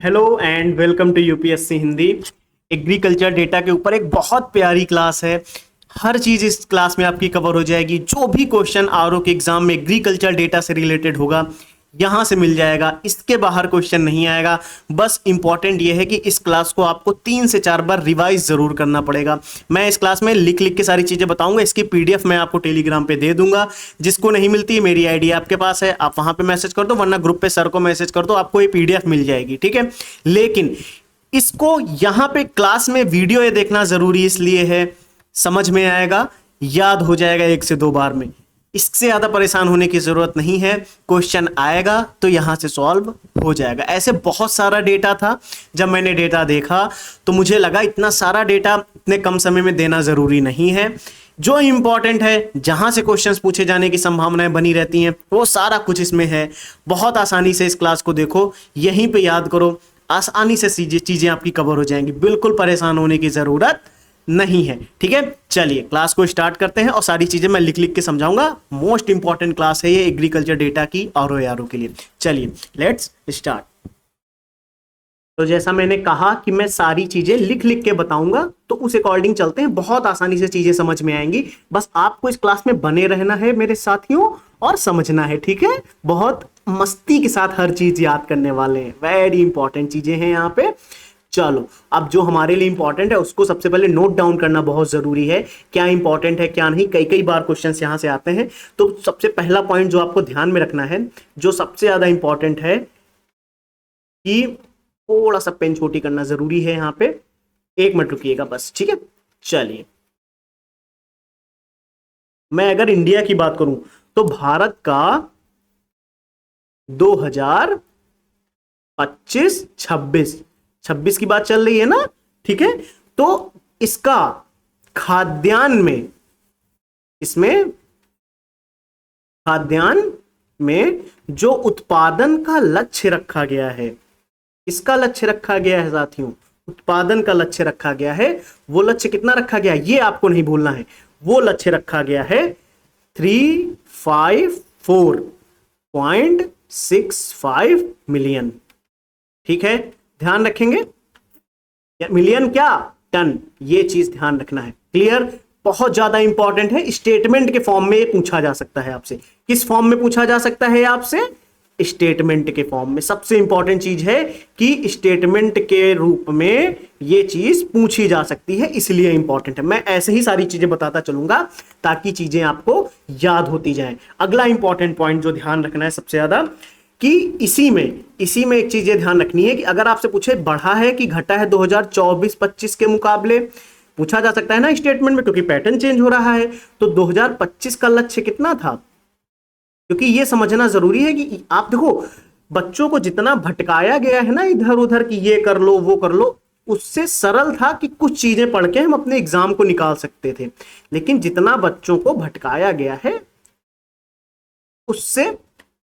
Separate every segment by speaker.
Speaker 1: Hello and welcome to UPSC Hindi. Agriculture data के ऊपर एक बहुत प्यारी क्लास है। हर चीज इस क्लास में आपकी कवर हो जाएगी। जो भी क्वेश्चन आरओ के एग्जाम में एग्रीकल्चर डेटा से रिलेटेड होगा यहां से मिल जाएगा। इसके बाहर क्वेश्चन नहीं आएगा। बस इंपॉर्टेंट ये है कि इस क्लास को आपको 3 से 4 बार रिवाइज जरूर करना पड़ेगा। मैं इस क्लास में लिख लिख के सारी चीजें बताऊंगा। इसकी पीडीएफ मैं आपको टेलीग्राम पे दे दूंगा। जिसको नहीं मिलती मेरी आईडी आपके पास है, आप वहां पे मैसेज कर दो, वरना ग्रुप पे सर को मैसेज कर दो, आपको ये पीडीएफ मिल जाएगी। ठीक है, लेकिन इसको यहां पे क्लास में वीडियो ये देखना जरूरी इसलिए है, समझ में आएगा, याद हो जाएगा 1 से 2 बार में। इससे ज्यादा परेशान होने की जरूरत नहीं है। क्वेश्चन आएगा तो यहां से सॉल्व हो जाएगा। ऐसे बहुत सारा डेटा था। जब मैंने डेटा देखा तो मुझे लगा इतना सारा डेटा इतने कम समय में देना जरूरी नहीं है। जो इंपॉर्टेंट है, जहां से क्वेश्चंस पूछे जाने की संभावनाएं बनी रहती हैं, वो सारा कुछ इसमें है। बहुत आसानी से इस क्लास को देखो, यहीं पे याद करो, आसानी से चीजें आपकी कवर हो जाएंगी। बिल्कुल परेशान होने की जरूरत नहीं है। ठीक है, चलिए क्लास को स्टार्ट करते हैं और सारी चीजें मैं लिख लिख के समझाऊंगा। मोस्ट इंपॉर्टेंट क्लास है ये एग्रीकल्चर डेटा की और यारों के लिए। चलिए लेट्स स्टार्ट। तो जैसा मैंने कहा कि मैं सारी चीजें लिख लिख के बताऊंगा, तो उस अकॉर्डिंग चलते हैं। बहुत आसानी से चीजें समझ में आएंगी। बस आपको इस क्लास में बने रहना है मेरे साथियों, और समझना है। ठीक है, बहुत मस्ती के साथ हर चीज याद करने वाले हैं। वेरी इंपॉर्टेंट चीजें हैं यहाँ पे। चलो, अब जो हमारे लिए इंपॉर्टेंट है उसको सबसे पहले नोट डाउन करना बहुत जरूरी है। क्या इंपॉर्टेंट है क्या नहीं, कई कई बार क्वेश्चंस यहां से आते हैं। तो सबसे पहला पॉइंट जो आपको ध्यान में रखना है, जो सबसे ज्यादा इंपॉर्टेंट है, कि थोड़ा सा पेन छोटी करना जरूरी है यहां पे। 1 मिनट रुकिएगा बस। ठीक है, चलिए। मैं अगर इंडिया की बात करूं तो भारत का 2025-26 की बात चल रही है ना। ठीक है, तो इसका खाद्यान्न में, इसमें खाद्यान्न में जो उत्पादन का लक्ष्य रखा गया है, इसका लक्ष्य रखा गया है साथियों, उत्पादन का लक्ष्य रखा गया है। वो लक्ष्य कितना रखा गया है ये आपको नहीं भूलना है। वो लक्ष्य रखा गया है 354.65 मिलियन। ठीक है, ध्यान रखेंगे। मिलियन क्या, टन, ये चीज ध्यान रखना है। क्लियर, बहुत ज्यादा इंपॉर्टेंट है। स्टेटमेंट के फॉर्म में पूछा जा सकता है आपसे। किस फॉर्म में पूछा जा सकता है आपसे, स्टेटमेंट के फॉर्म में। सबसे इंपॉर्टेंट चीज है कि स्टेटमेंट के रूप में ये चीज पूछी जा सकती है, इसलिए इंपॉर्टेंट है। मैं ऐसे ही सारी चीजें बताता चलूंगा ताकि चीजें आपको याद होती जाएं। अगला इंपॉर्टेंट पॉइंट जो ध्यान रखना है सबसे ज्यादा, कि इसी में एक चीज ये ध्यान रखनी है कि अगर आपसे पूछे बढ़ा है कि घटा है 2024-25 के मुकाबले, पूछा जा सकता है ना स्टेटमेंट में, क्योंकि पैटर्न चेंज हो रहा है। तो 2025 का लक्ष्य कितना था, क्योंकि ये समझना जरूरी है कि आप देखो, बच्चों को जितना भटकाया गया है ना इधर उधर कि ये कर लो वो कर लो, उससे सरल था कि कुछ चीजें पढ़ के हम अपने एग्जाम को निकाल सकते थे। लेकिन जितना बच्चों को भटकाया गया है उससे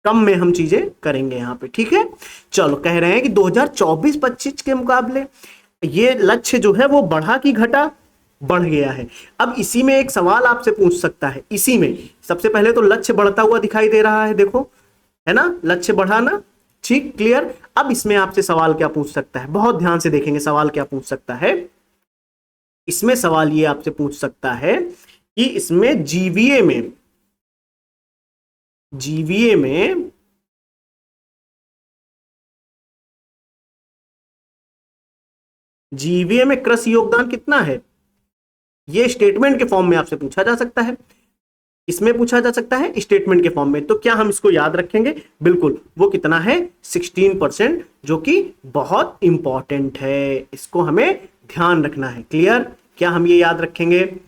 Speaker 1: कम में हम चीजें करेंगे यहां पे। ठीक है, चलो, कह रहे हैं कि 2024-25 के मुकाबले ये लक्ष्य जो है वो बढ़ा कि घटा, बढ़ गया है। अब इसी में एक सवाल आपसे पूछ सकता है। इसी में सबसे पहले तो लक्ष्य बढ़ता हुआ दिखाई दे रहा है, देखो, है ना, लक्ष्य बढ़ा ना। ठीक, क्लियर। अब इसमें आपसे सवाल क्या पूछ सकता है, बहुत ध्यान से देखेंगे सवाल क्या पूछ सकता है। इसमें सवाल ये आपसे पूछ सकता है कि इसमें जीवीए में कृषि योगदान कितना है, ये स्टेटमेंट के फॉर्म में आपसे पूछा जा सकता है। इसमें पूछा जा सकता है स्टेटमेंट के फॉर्म में। तो क्या हम इसको याद रखेंगे, बिल्कुल। वो कितना है, 16%, जो कि बहुत इंपॉर्टेंट है। इसको हमें ध्यान रखना है। क्लियर, क्या हम ये याद रखेंगे,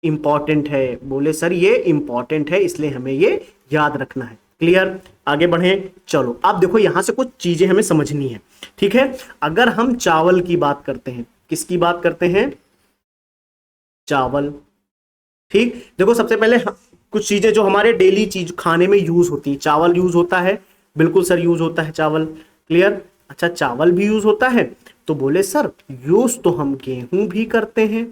Speaker 1: इंपॉर्टेंट है। बोले सर ये इंपॉर्टेंट है इसलिए हमें ये याद रखना है। क्लियर, आगे बढ़े। चलो, अब देखो यहां से कुछ चीजें हमें समझनी है। ठीक है, अगर हम चावल की बात करते हैं, किसकी बात करते हैं, चावल। ठीक, देखो सबसे पहले कुछ चीजें जो हमारे डेली चीज खाने में यूज होती है, चावल यूज होता है, बिल्कुल सर यूज होता है चावल। क्लियर, अच्छा, चावल भी यूज होता है। तो बोले सर यूज तो हम गेहूं भी करते हैं।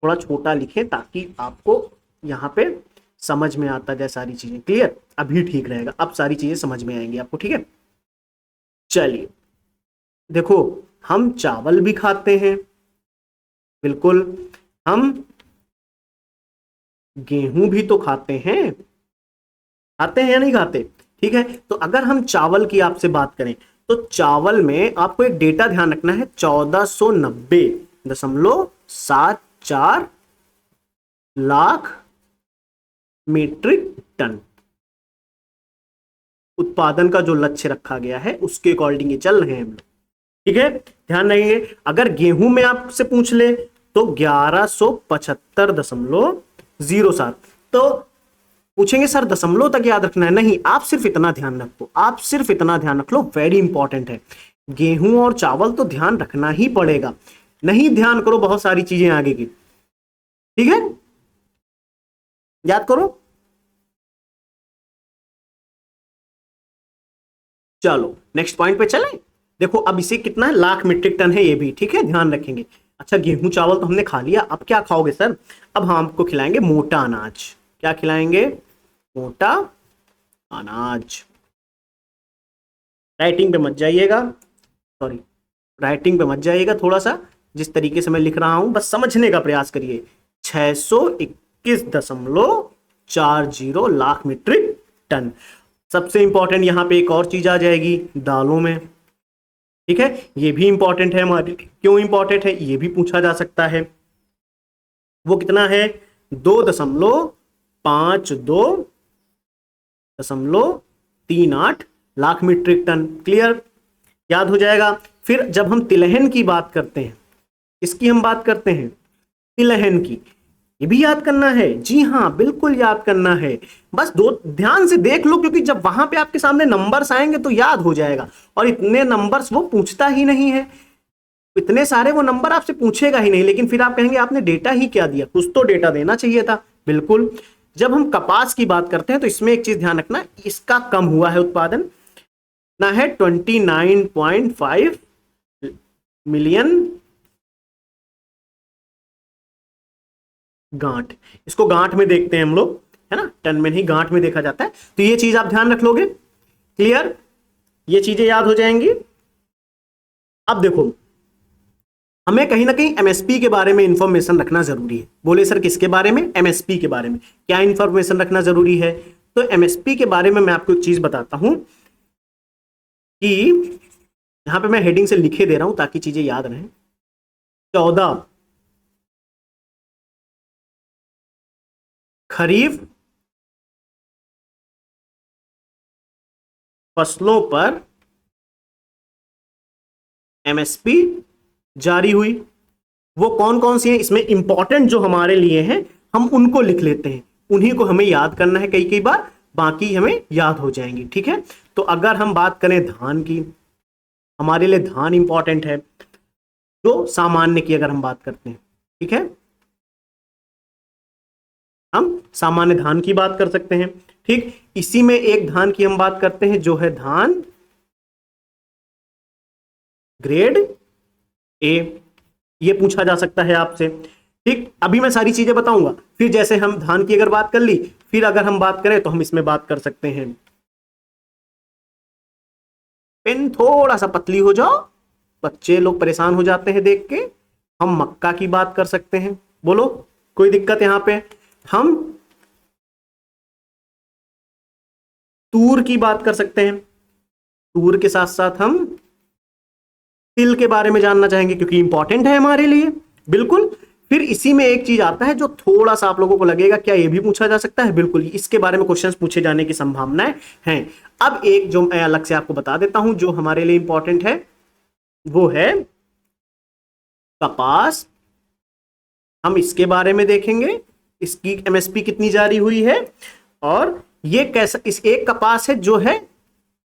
Speaker 1: थोड़ा छोटा लिखें ताकि आपको यहां पे समझ में आता जाए सारी चीजें। क्लियर, अभी ठीक रहेगा, अब सारी चीजें समझ में आएंगी आपको। ठीक है, चलिए, देखो, हम चावल भी खाते हैं, बिल्कुल, हम गेहूं भी तो खाते हैं, खाते हैं या नहीं खाते? ठीक है, तो अगर हम चावल की आपसे बात करें तो चावल में आपको एक डेटा ध्यान रखना है, 1490.74 लाख मीट्रिक टन उत्पादन का जो लक्ष्य रखा गया है उसके अकॉर्डिंग ये चल रहे हैं हम लोग। ठीक है, ध्यान रखेंगे। अगर गेहूं में आपसे पूछ ले तो 1175.07, तो पूछेंगे सर दशमलव तक याद रखना है, नहीं, आप सिर्फ इतना ध्यान रखो, आप सिर्फ इतना ध्यान रख लो, वेरी इंपॉर्टेंट है। गेहूं और चावल तो ध्यान रखना ही पड़ेगा, नहीं ध्यान करो बहुत सारी चीजें आगे की। ठीक है, याद करो। चलो नेक्स्ट पॉइंट पे चलें। देखो अब इसे कितना है, लाख मीट्रिक टन है ये भी, ठीक है, ध्यान रखेंगे। अच्छा, गेहूं चावल तो हमने खा लिया, अब क्या खाओगे सर? अब हम आपको खिलाएंगे मोटा अनाज। क्या खिलाएंगे? मोटा अनाज। राइटिंग पे मत जाइएगा, सॉरी, राइटिंग पे मत जाइएगा, थोड़ा सा जिस तरीके से मैं लिख रहा हूं बस समझने का प्रयास करिए। 621.40 लाख मीट्रिक टन। सबसे इंपॉर्टेंट यहां पे एक और चीज आ जाएगी, दालों में। ठीक है, ये भी इंपॉर्टेंट है हमारे लिए। क्यों इंपॉर्टेंट है ये भी पूछा जा सकता है। वो कितना है? 2.52.38 लाख मीट्रिक टन। क्लियर, याद हो जाएगा। फिर जब हम तिलहन की बात करते हैं, इसकी हम बात करते हैं तिलहन की, ये भी याद करना है। जी हाँ, बिल्कुल याद करना है। बस दो ध्यान से देख लो, क्योंकि जब वहां पे आपके सामने नंबर्स आएंगे तो याद हो जाएगा। और इतने नंबर्स वो पूछता ही नहीं है, इतने सारे वो नंबर आपसे पूछेगा ही नहीं, लेकिन फिर आप कहेंगे आपने डेटा ही क्या दिया, कुछ तो डेटा देना चाहिए था। बिल्कुल। जब हम कपास की बात करते हैं तो इसमें एक चीज ध्यान रखना, इसका कम हुआ है उत्पादन ना है 29.5 मिलियन गांठ। इसको गांठ में देखते हैं हम लोग, है ना, टन में नहीं गांठ में देखा जाता है। तो ये चीज आप ध्यान रख लोगे। क्लियर, ये चीजें याद हो जाएंगी। अब देखो, हमें कहीं ना कहीं एमएसपी के बारे में इंफॉर्मेशन रखना जरूरी है। बोले सर किसके बारे में? एमएसपी के बारे में। क्या इंफॉर्मेशन रखना जरूरी है? तो एमएसपी के बारे में मैं आपको एक चीज बताता हूं कि यहां पे मैं हेडिंग से लिखे दे रहा हूं ताकि चीजें याद रहें। 14 खरीफ फसलों पर एमएसपी जारी हुई। वो कौन कौन सी है, इसमें इंपॉर्टेंट जो हमारे लिए हैं हम उनको लिख लेते हैं, उन्हीं को हमें याद करना है कई कई बार, बाकी हमें याद हो जाएंगी। ठीक है, तो अगर हम बात करें धान की, हमारे लिए धान इंपॉर्टेंट है, जो सामान्य की अगर हम बात करते हैं, ठीक है, हम सामान्य धान की बात कर सकते हैं। ठीक, इसी में एक धान की हम बात करते हैं जो है धान ग्रेड ए, ये पूछा जा सकता है आपसे। ठीक, अभी मैं सारी चीजें बताऊंगा, फिर जैसे हम धान की अगर बात कर ली, फिर अगर हम बात करें तो हम इसमें बात कर सकते हैं, पेन थोड़ा सा पतली हो जाओ, बच्चे लोग परेशान हो जाते हैं देख के। हम मक्का की बात कर सकते हैं, बोलो कोई दिक्कत यहां पे? हम तूर की बात कर सकते हैं, तूर के साथ साथ हम तिल के बारे में जानना चाहेंगे क्योंकि इंपॉर्टेंट है हमारे लिए। बिल्कुल। फिर इसी में एक चीज आता है जो थोड़ा सा आप लोगों को लगेगा क्या ये भी पूछा जा सकता है, बिल्कुल, इसके बारे में क्वेश्चंस पूछे जाने की संभावनाएं हैं। अब एक जो मैं अलग से आपको बता देता हूं जो हमारे लिए इंपॉर्टेंट है, वो है कपास। हम इसके बारे में देखेंगे, इसकी एमएसपी कितनी जारी हुई है, और ये कैसा, इस एक कपास है जो है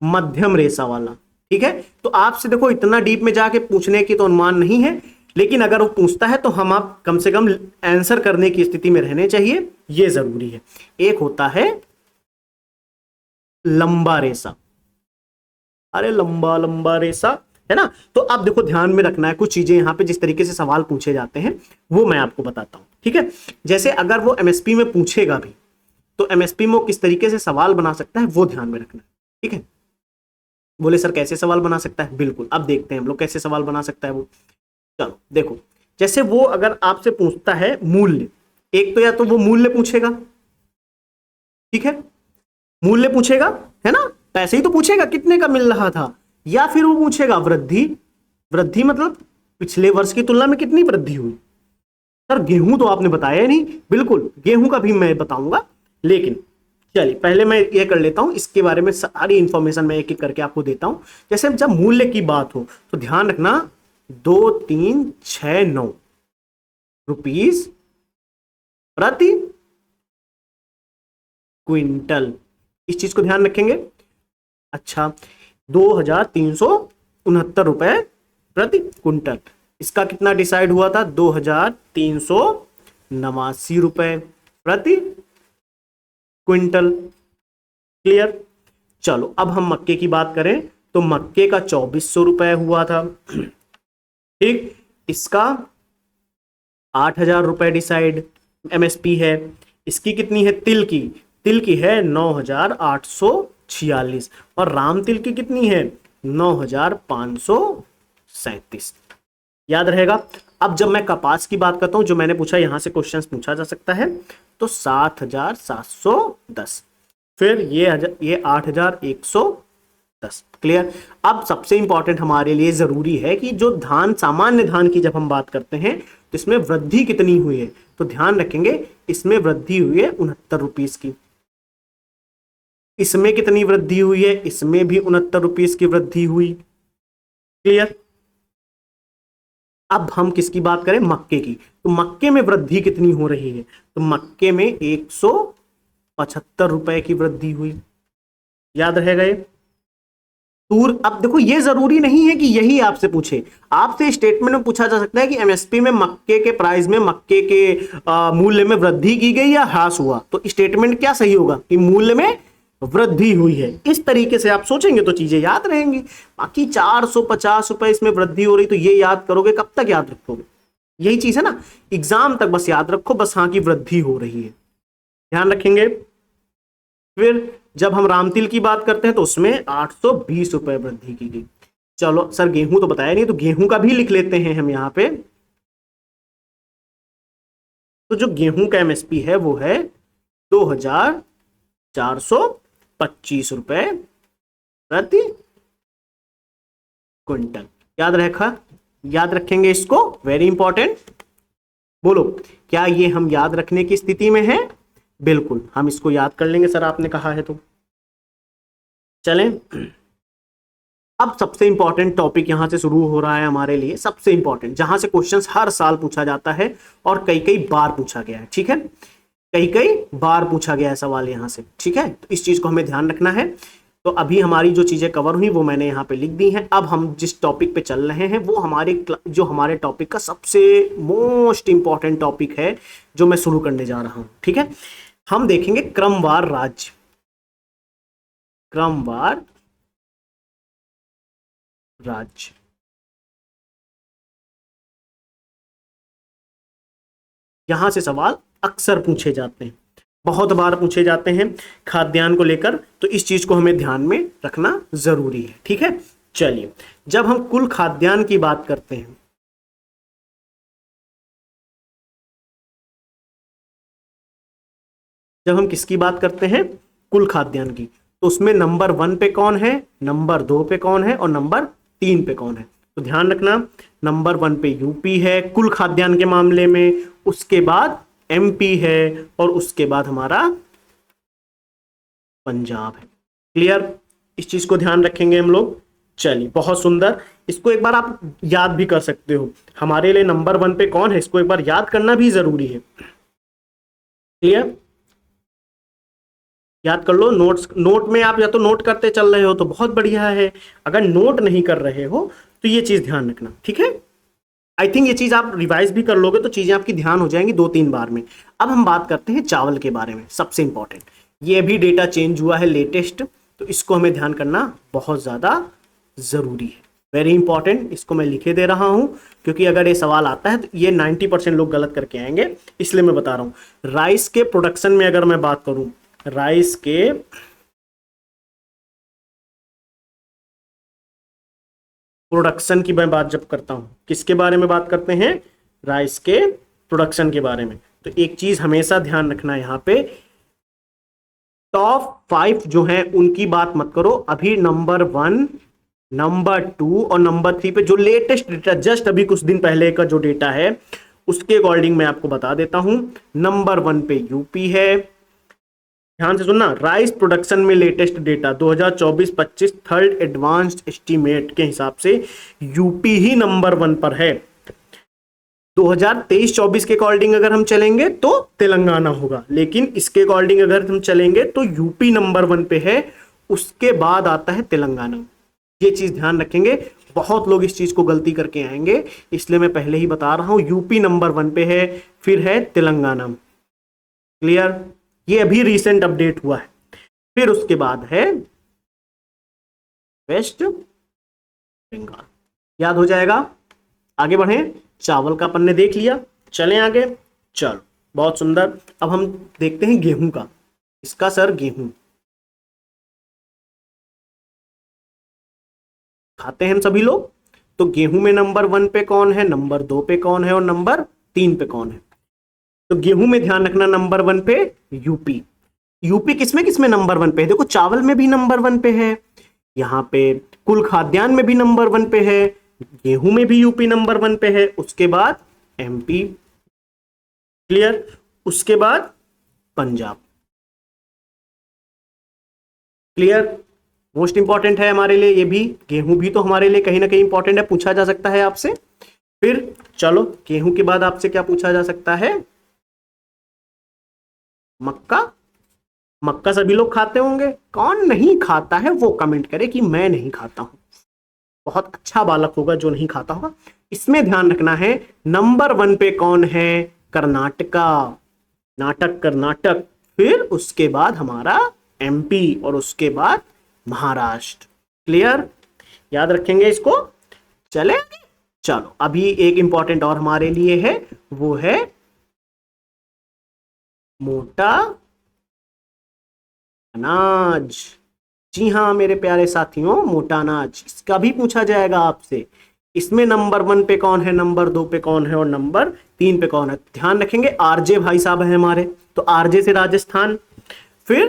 Speaker 1: मध्यम रेशा वाला। ठीक है, तो आपसे देखो इतना डीप में जाके पूछने की तो अनुमान नहीं है, लेकिन अगर वो पूछता है तो हम आप कम से कम आंसर करने की स्थिति में रहने चाहिए, ये जरूरी है। एक होता है लंबा रेशा, अरे लंबा लंबा रेशा, है ना। तो अब देखो ध्यान में रखना है कुछ चीजें यहां पे, जिस तरीके से सवाल पूछे जाते हैं वो मैं आपको बताता हूं। ठीक है, जैसे अगर वो एमएसपी में पूछेगा भी तो एमएसपी में वो किस तरीके से सवाल बना सकता है वो ध्यान में रखना है। ठीक है, बोले सर कैसे सवाल बना सकता है, बिल्कुल अब देखते हैं हम लोग कैसे सवाल बना सकता है वो। चलो देखो, जैसे वो अगर आपसे पूछता है मूल्य, एक तो या तो वो मूल्य पूछेगा, ठीक है, मूल्य पूछेगा, है ना, पैसे ही तो पूछेगा कितने का मिल रहा था, या फिर वो पूछेगा वृद्धि, वृद्धि मतलब पिछले वर्ष की तुलना में कितनी वृद्धि हुई। सर गेहूं तो आपने बताया ही नहीं, बिल्कुल गेहूं का भी मैं बताऊंगा, लेकिन चलिए पहले मैं ये कर लेता हूं, इसके बारे में सारी इंफॉर्मेशन मैं एक एक करके आपको देता हूं। जैसे जब मूल्य की बात हो तो ध्यान रखना 2369 रुपीस प्रति क्विंटल, इस चीज को ध्यान रखेंगे। अच्छा, 2369 रुपए प्रति क्विंटल, इसका कितना डिसाइड हुआ था, 2389 रुपए प्रति क्विंटल। क्लियर। चलो अब हम मक्के की बात करें तो मक्के का 2400 रुपए हुआ था, ठीक, इसका 8000 रुपए डिसाइड एमएसपी है। इसकी कितनी है, तिल की, तिल की है 9846, और राम तिल की कितनी है 9537, याद रहेगा। अब जब मैं कपास की बात करता हूं, जो मैंने पूछा यहां से क्वेश्चन पूछा जा सकता है, तो 7710, फिर ये 8110। क्लियर। अब सबसे इंपॉर्टेंट हमारे लिए जरूरी है कि जो धान, सामान्य धान की जब हम बात करते हैं तो इसमें वृद्धि कितनी हुई है, तो ध्यान रखेंगे इसमें वृद्धि हुई है 69 रुपीस की। इसमें कितनी वृद्धि हुई है, इसमें भी 69 रुपीस की वृद्धि हुई। क्लियर। अब हम किसकी बात करें, मक्के की, तो मक्के में वृद्धि कितनी हो रही है, तो मक्के में 175 रुपए की वृद्धि हुई, याद रहेगा ये। तूर, अब देखो ये जरूरी नहीं है कि यही आपसे पूछे, आपसे स्टेटमेंट में पूछा जा सकता है कि एमएसपी में मक्के के प्राइस में, मक्के के मूल्य में वृद्धि की गई या ह्रास हुआ, तो स्टेटमेंट क्या सही होगा कि मूल्य में वृद्धि हुई है। इस तरीके से आप सोचेंगे तो चीजें याद रहेंगी। बाकी 450 रुपए इसमें वृद्धि हो रही, तो ये याद करोगे, कब तक याद रखोगे, यही चीज है ना, एग्जाम तक बस याद रखो, बस हाँ की वृद्धि हो रही है, ध्यान रखेंगे। फिर जब हम रामतिल की बात करते हैं तो उसमें 820 रुपए वृद्धि की गई। चलो सर गेहूं तो बताया नहीं, तो गेहूं का भी लिख लेते हैं हम यहां पे। तो जो गेहूं का एमएसपी है वो है 2425 रुपए प्रति क्विंटल, याद रखा, याद रखेंगे इसको, वेरी इंपॉर्टेंट। बोलो क्या ये हम याद रखने की स्थिति में है, बिल्कुल हम इसको याद कर लेंगे सर, आपने कहा है तो। चलें, अब सबसे इंपॉर्टेंट टॉपिक यहां से शुरू हो रहा है हमारे लिए, सबसे इंपॉर्टेंट, जहां से क्वेश्चंस हर साल पूछा जाता है और कई कई बार पूछा गया है, ठीक है, कई कई बार पूछा गया है सवाल यहां से, ठीक है, तो इस चीज को हमें ध्यान रखना है। तो अभी हमारी जो चीजें कवर हुई वो मैंने यहाँ पे लिख दी हैं। अब हम जिस टॉपिक पे चल रहे हैं वो जो हमारे टॉपिक का सबसे मोस्ट इंपॉर्टेंट टॉपिक है, जो मैं शुरू करने जा रहा हूं, ठीक है। हम देखेंगे क्रमवार राज्य, क्रमवार राज्य। यहां से सवाल अक्सर पूछे जाते हैं, बहुत बार पूछे जाते हैं खाद्यान्न को लेकर, तो इस चीज को हमें ध्यान में रखना जरूरी है, ठीक है। चलिए, जब हम कुल खाद्यान्न की बात करते हैं, जब हम किसकी बात करते हैं, कुल खाद्यान्न की, तो उसमें नंबर 1 पे कौन है, नंबर 2 पे कौन है और नंबर 3 पे कौन है, तो ध्यान रखना नंबर 1 पे यूपी है कुल खाद्यान्न के मामले में, उसके बाद एमपी है और उसके बाद हमारा पंजाब है। क्लियर, इस चीज को ध्यान रखेंगे हम लोग। चलिए बहुत सुंदर, इसको एक बार आप याद भी कर सकते हो, हमारे लिए नंबर 1 पे कौन है इसको एक बार याद करना भी जरूरी है। क्लियर, याद कर लो, नोट में आप या तो नोट करते चल रहे हो तो बहुत बढ़िया है, अगर नोट नहीं कर रहे हो तो ये चीज ध्यान रखना, ठीक है। आई थिंक ये चीज आप रिवाइज भी कर लोगे तो चीजें आपकी ध्यान हो जाएंगी 2-3 बार में। अब हम बात करते हैं चावल के बारे में, सबसे इंपॉर्टेंट, ये भी डेटा चेंज हुआ है लेटेस्ट, तो इसको हमें ध्यान करना बहुत ज्यादा जरूरी है, वेरी इंपॉर्टेंट। इसको मैं लिखे दे रहा हूं क्योंकि अगर ये सवाल आता है तो ये 90% लोग गलत करके आएंगे, इसलिए मैं बता रहा हूं। राइस के प्रोडक्शन में अगर मैं बात करूं, राइस के प्रोडक्शन की मैं बात जब करता हूं, किसके बारे में बात करते हैं, राइस के प्रोडक्शन के बारे में, तो एक चीज हमेशा ध्यान रखना, यहाँ पे टॉप 5 जो है उनकी बात मत करो, अभी नंबर 1, नंबर 2 और नंबर 3 पे जो लेटेस्ट डेटा, जस्ट अभी कुछ दिन पहले का जो डेटा है उसके अकॉर्डिंग मैं आपको बता देता हूं। नंबर 1 पे यूपी है, ध्यान से सुनना, राइस प्रोडक्शन में latest data 2024-25 third advanced estimate के हिसाब से यूपी ही नंबर 1 पर है। 2023-24 के अकॉर्डिंग अगर हम चलेंगे तो तेलंगाना होगा, लेकिन इसके अकॉर्डिंग अगर हम चलेंगे तो यूपी नंबर 1 पे है, उसके बाद आता है तेलंगाना। ये चीज ध्यान रखेंगे, बहुत लोग इस चीज को गलती करके आएंगे, इसलिए मैं पहले ही बता रहा हूं, यूपी नंबर 1 पे है, फिर है तेलंगाना। क्लियर, ये अभी रिसेंट अपडेट हुआ है। फिर उसके बाद है वेस्ट बंगाल, याद हो जाएगा। आगे बढ़े, चावल का अपन ने देख लिया, चलें आगे। चलो बहुत सुंदर, अब हम देखते हैं गेहूं का। इसका सर गेहूं खाते हैं हम सभी लोग, तो गेहूं में नंबर 1 पे कौन है, नंबर 2 पे कौन है और नंबर 3 पे कौन है। तो गेहूं में ध्यान रखना, नंबर 1 पे यूपी। यूपी किसमें किसमें नंबर 1 पे है, देखो चावल में भी नंबर 1 पे है, यहाँ पे कुल खाद्यान्न में भी नंबर 1 पे है, गेहूं में भी यूपी नंबर 1 पे है, उसके बाद एमपी। क्लियर, उसके बाद पंजाब। क्लियर, मोस्ट इंपॉर्टेंट है हमारे लिए ये भी, गेहूं भी तो हमारे लिए कहीं ना कहीं इंपॉर्टेंट है, पूछा जा सकता है आपसे। फिर चलो, गेहूं के बाद आपसे क्या पूछा जा सकता है, मक्का। मक्का सभी लोग खाते होंगे, कौन नहीं खाता है वो कमेंट करे कि मैं नहीं खाता हूं, बहुत अच्छा बालक होगा जो नहीं खाता होगा। इसमें ध्यान रखना है, नंबर 1 पे कौन है, कर्नाटका, नाटक कर्नाटक, फिर उसके बाद हमारा एमपी और उसके बाद महाराष्ट्र। क्लियर, याद रखेंगे इसको। चले, चलो अभी एक इंपॉर्टेंट और हमारे लिए है, वो है मोटा अनाज। जी हाँ मेरे प्यारे साथियों, मोटा अनाज, इसका भी पूछा जाएगा आपसे। इसमें नंबर 1 पे कौन है, नंबर 2 पे कौन है और नंबर 3 पे कौन है। ध्यान रखेंगे, आरजे भाई साहब हैं हमारे, तो आरजे से राजस्थान, फिर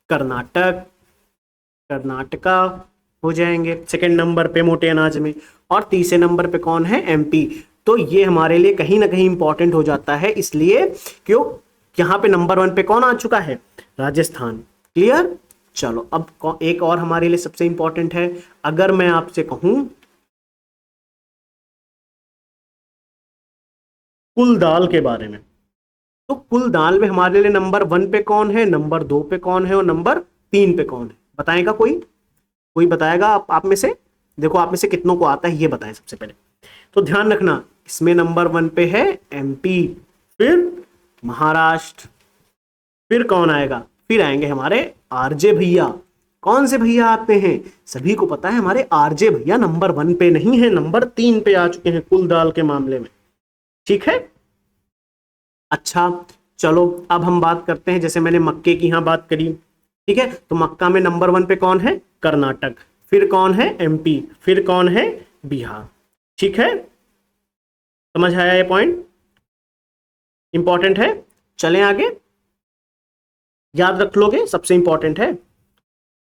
Speaker 1: कर्नाटक, कर्नाटका हो जाएंगे सेकंड नंबर पे मोटे अनाज में, और तीसरे नंबर पे कौन है, एमपी। तो ये हमारे लिए कहीं ना कहीं इंपॉर्टेंट हो जाता है, इसलिए क्यों, यहां पे नंबर 1 पे कौन आ चुका है, राजस्थान। क्लियर, चलो अब एक और हमारे लिए सबसे इंपॉर्टेंट है, अगर मैं आपसे कहूं कुल दाल के बारे में, तो कुल दाल में हमारे लिए नंबर 1 पे कौन है, नंबर 2 पे कौन है और नंबर 3 पे कौन है, बताएगा कोई, कोई बताएगा आप में से, देखो आप में से कितनों को आता है ये बताएं सबसे पहले। तो ध्यान रखना, इसमें नंबर 1 पे है एमपी, फिर महाराष्ट्र, फिर कौन आएगा, फिर आएंगे हमारे आरजे भैया। कौन से भैया आते हैं, सभी को पता है हमारे आरजे भैया नंबर 1 पे नहीं है, नंबर 3 पे आ चुके हैं कुल दाल के मामले में। ठीक है, अच्छा चलो अब हम बात करते हैं, जैसे मैंने मक्के की यहां बात करी, ठीक है, तो मक्का में नंबर 1 पे कौन है, कर्नाटक, फिर कौन है, एमपी, फिर कौन है, बिहार। ठीक है, समझ आया ये पॉइंट, इंपॉर्टेंट है। चलें आगे, याद रख लोगे, सबसे इंपॉर्टेंट है।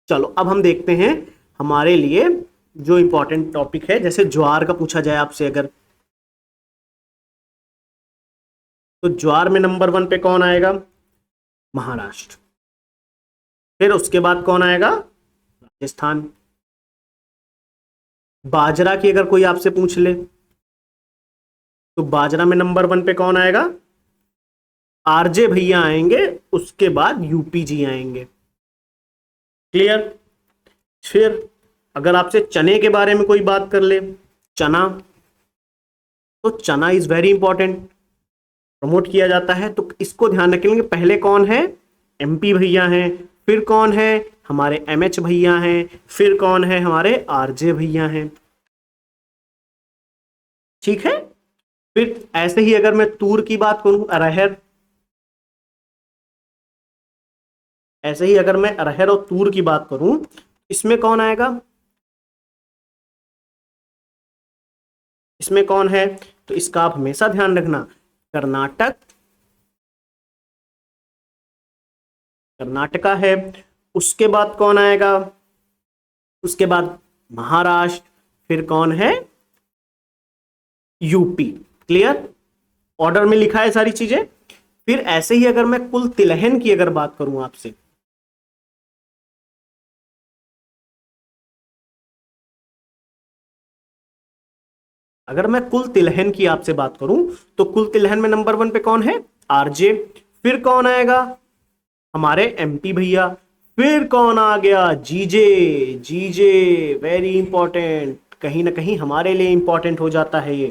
Speaker 1: चलो अब हम देखते हैं हमारे लिए जो इंपॉर्टेंट टॉपिक है, जैसे ज्वार का पूछा जाए आपसे अगर, तो ज्वार में नंबर 1 पे कौन आएगा, महाराष्ट्र, फिर उसके बाद कौन आएगा, राजस्थान। बाजरा की अगर कोई आपसे पूछ ले, तो बाजरा में नंबर 1 पे कौन आएगा, आरजे भैया आएंगे, उसके बाद यूपी जी आएंगे। क्लियर, फिर अगर आपसे चने के बारे में कोई बात कर ले, चना, तो चना इज वेरी इंपॉर्टेंट, प्रमोट किया जाता है, तो इसको ध्यान रखेंगे, पहले कौन है, एमपी भैया हैं, फिर कौन है, हमारे एमएच भैया हैं, फिर कौन है, हमारे आरजे भैया हैं। ठीक है, फिर ऐसे ही अगर मैं तूर की बात करूं, अरहर, ऐसे ही अगर मैं अरहर और तूर की बात करूं, इसमें कौन आएगा, इसमें कौन है, तो इसका आप हमेशा ध्यान रखना, कर्नाटक, कर्नाटका है। उसके बाद कौन आएगा, उसके बाद महाराष्ट्र, फिर कौन है, यूपी। क्लियर, ऑर्डर में लिखा है सारी चीजें। फिर ऐसे ही अगर मैं कुल तिलहन की अगर बात करूं आपसे, अगर मैं कुल तिलहन की आपसे बात करूं, तो कुल तिलहन में नंबर 1 पे कौन है, आरजे। फिर कौन आएगा, हमारे एमपी भैया। फिर कौन आ गया, जीजे। जीजे वेरी इंपॉर्टेंट, कहीं ना कहीं हमारे लिए इंपॉर्टेंट हो जाता है ये।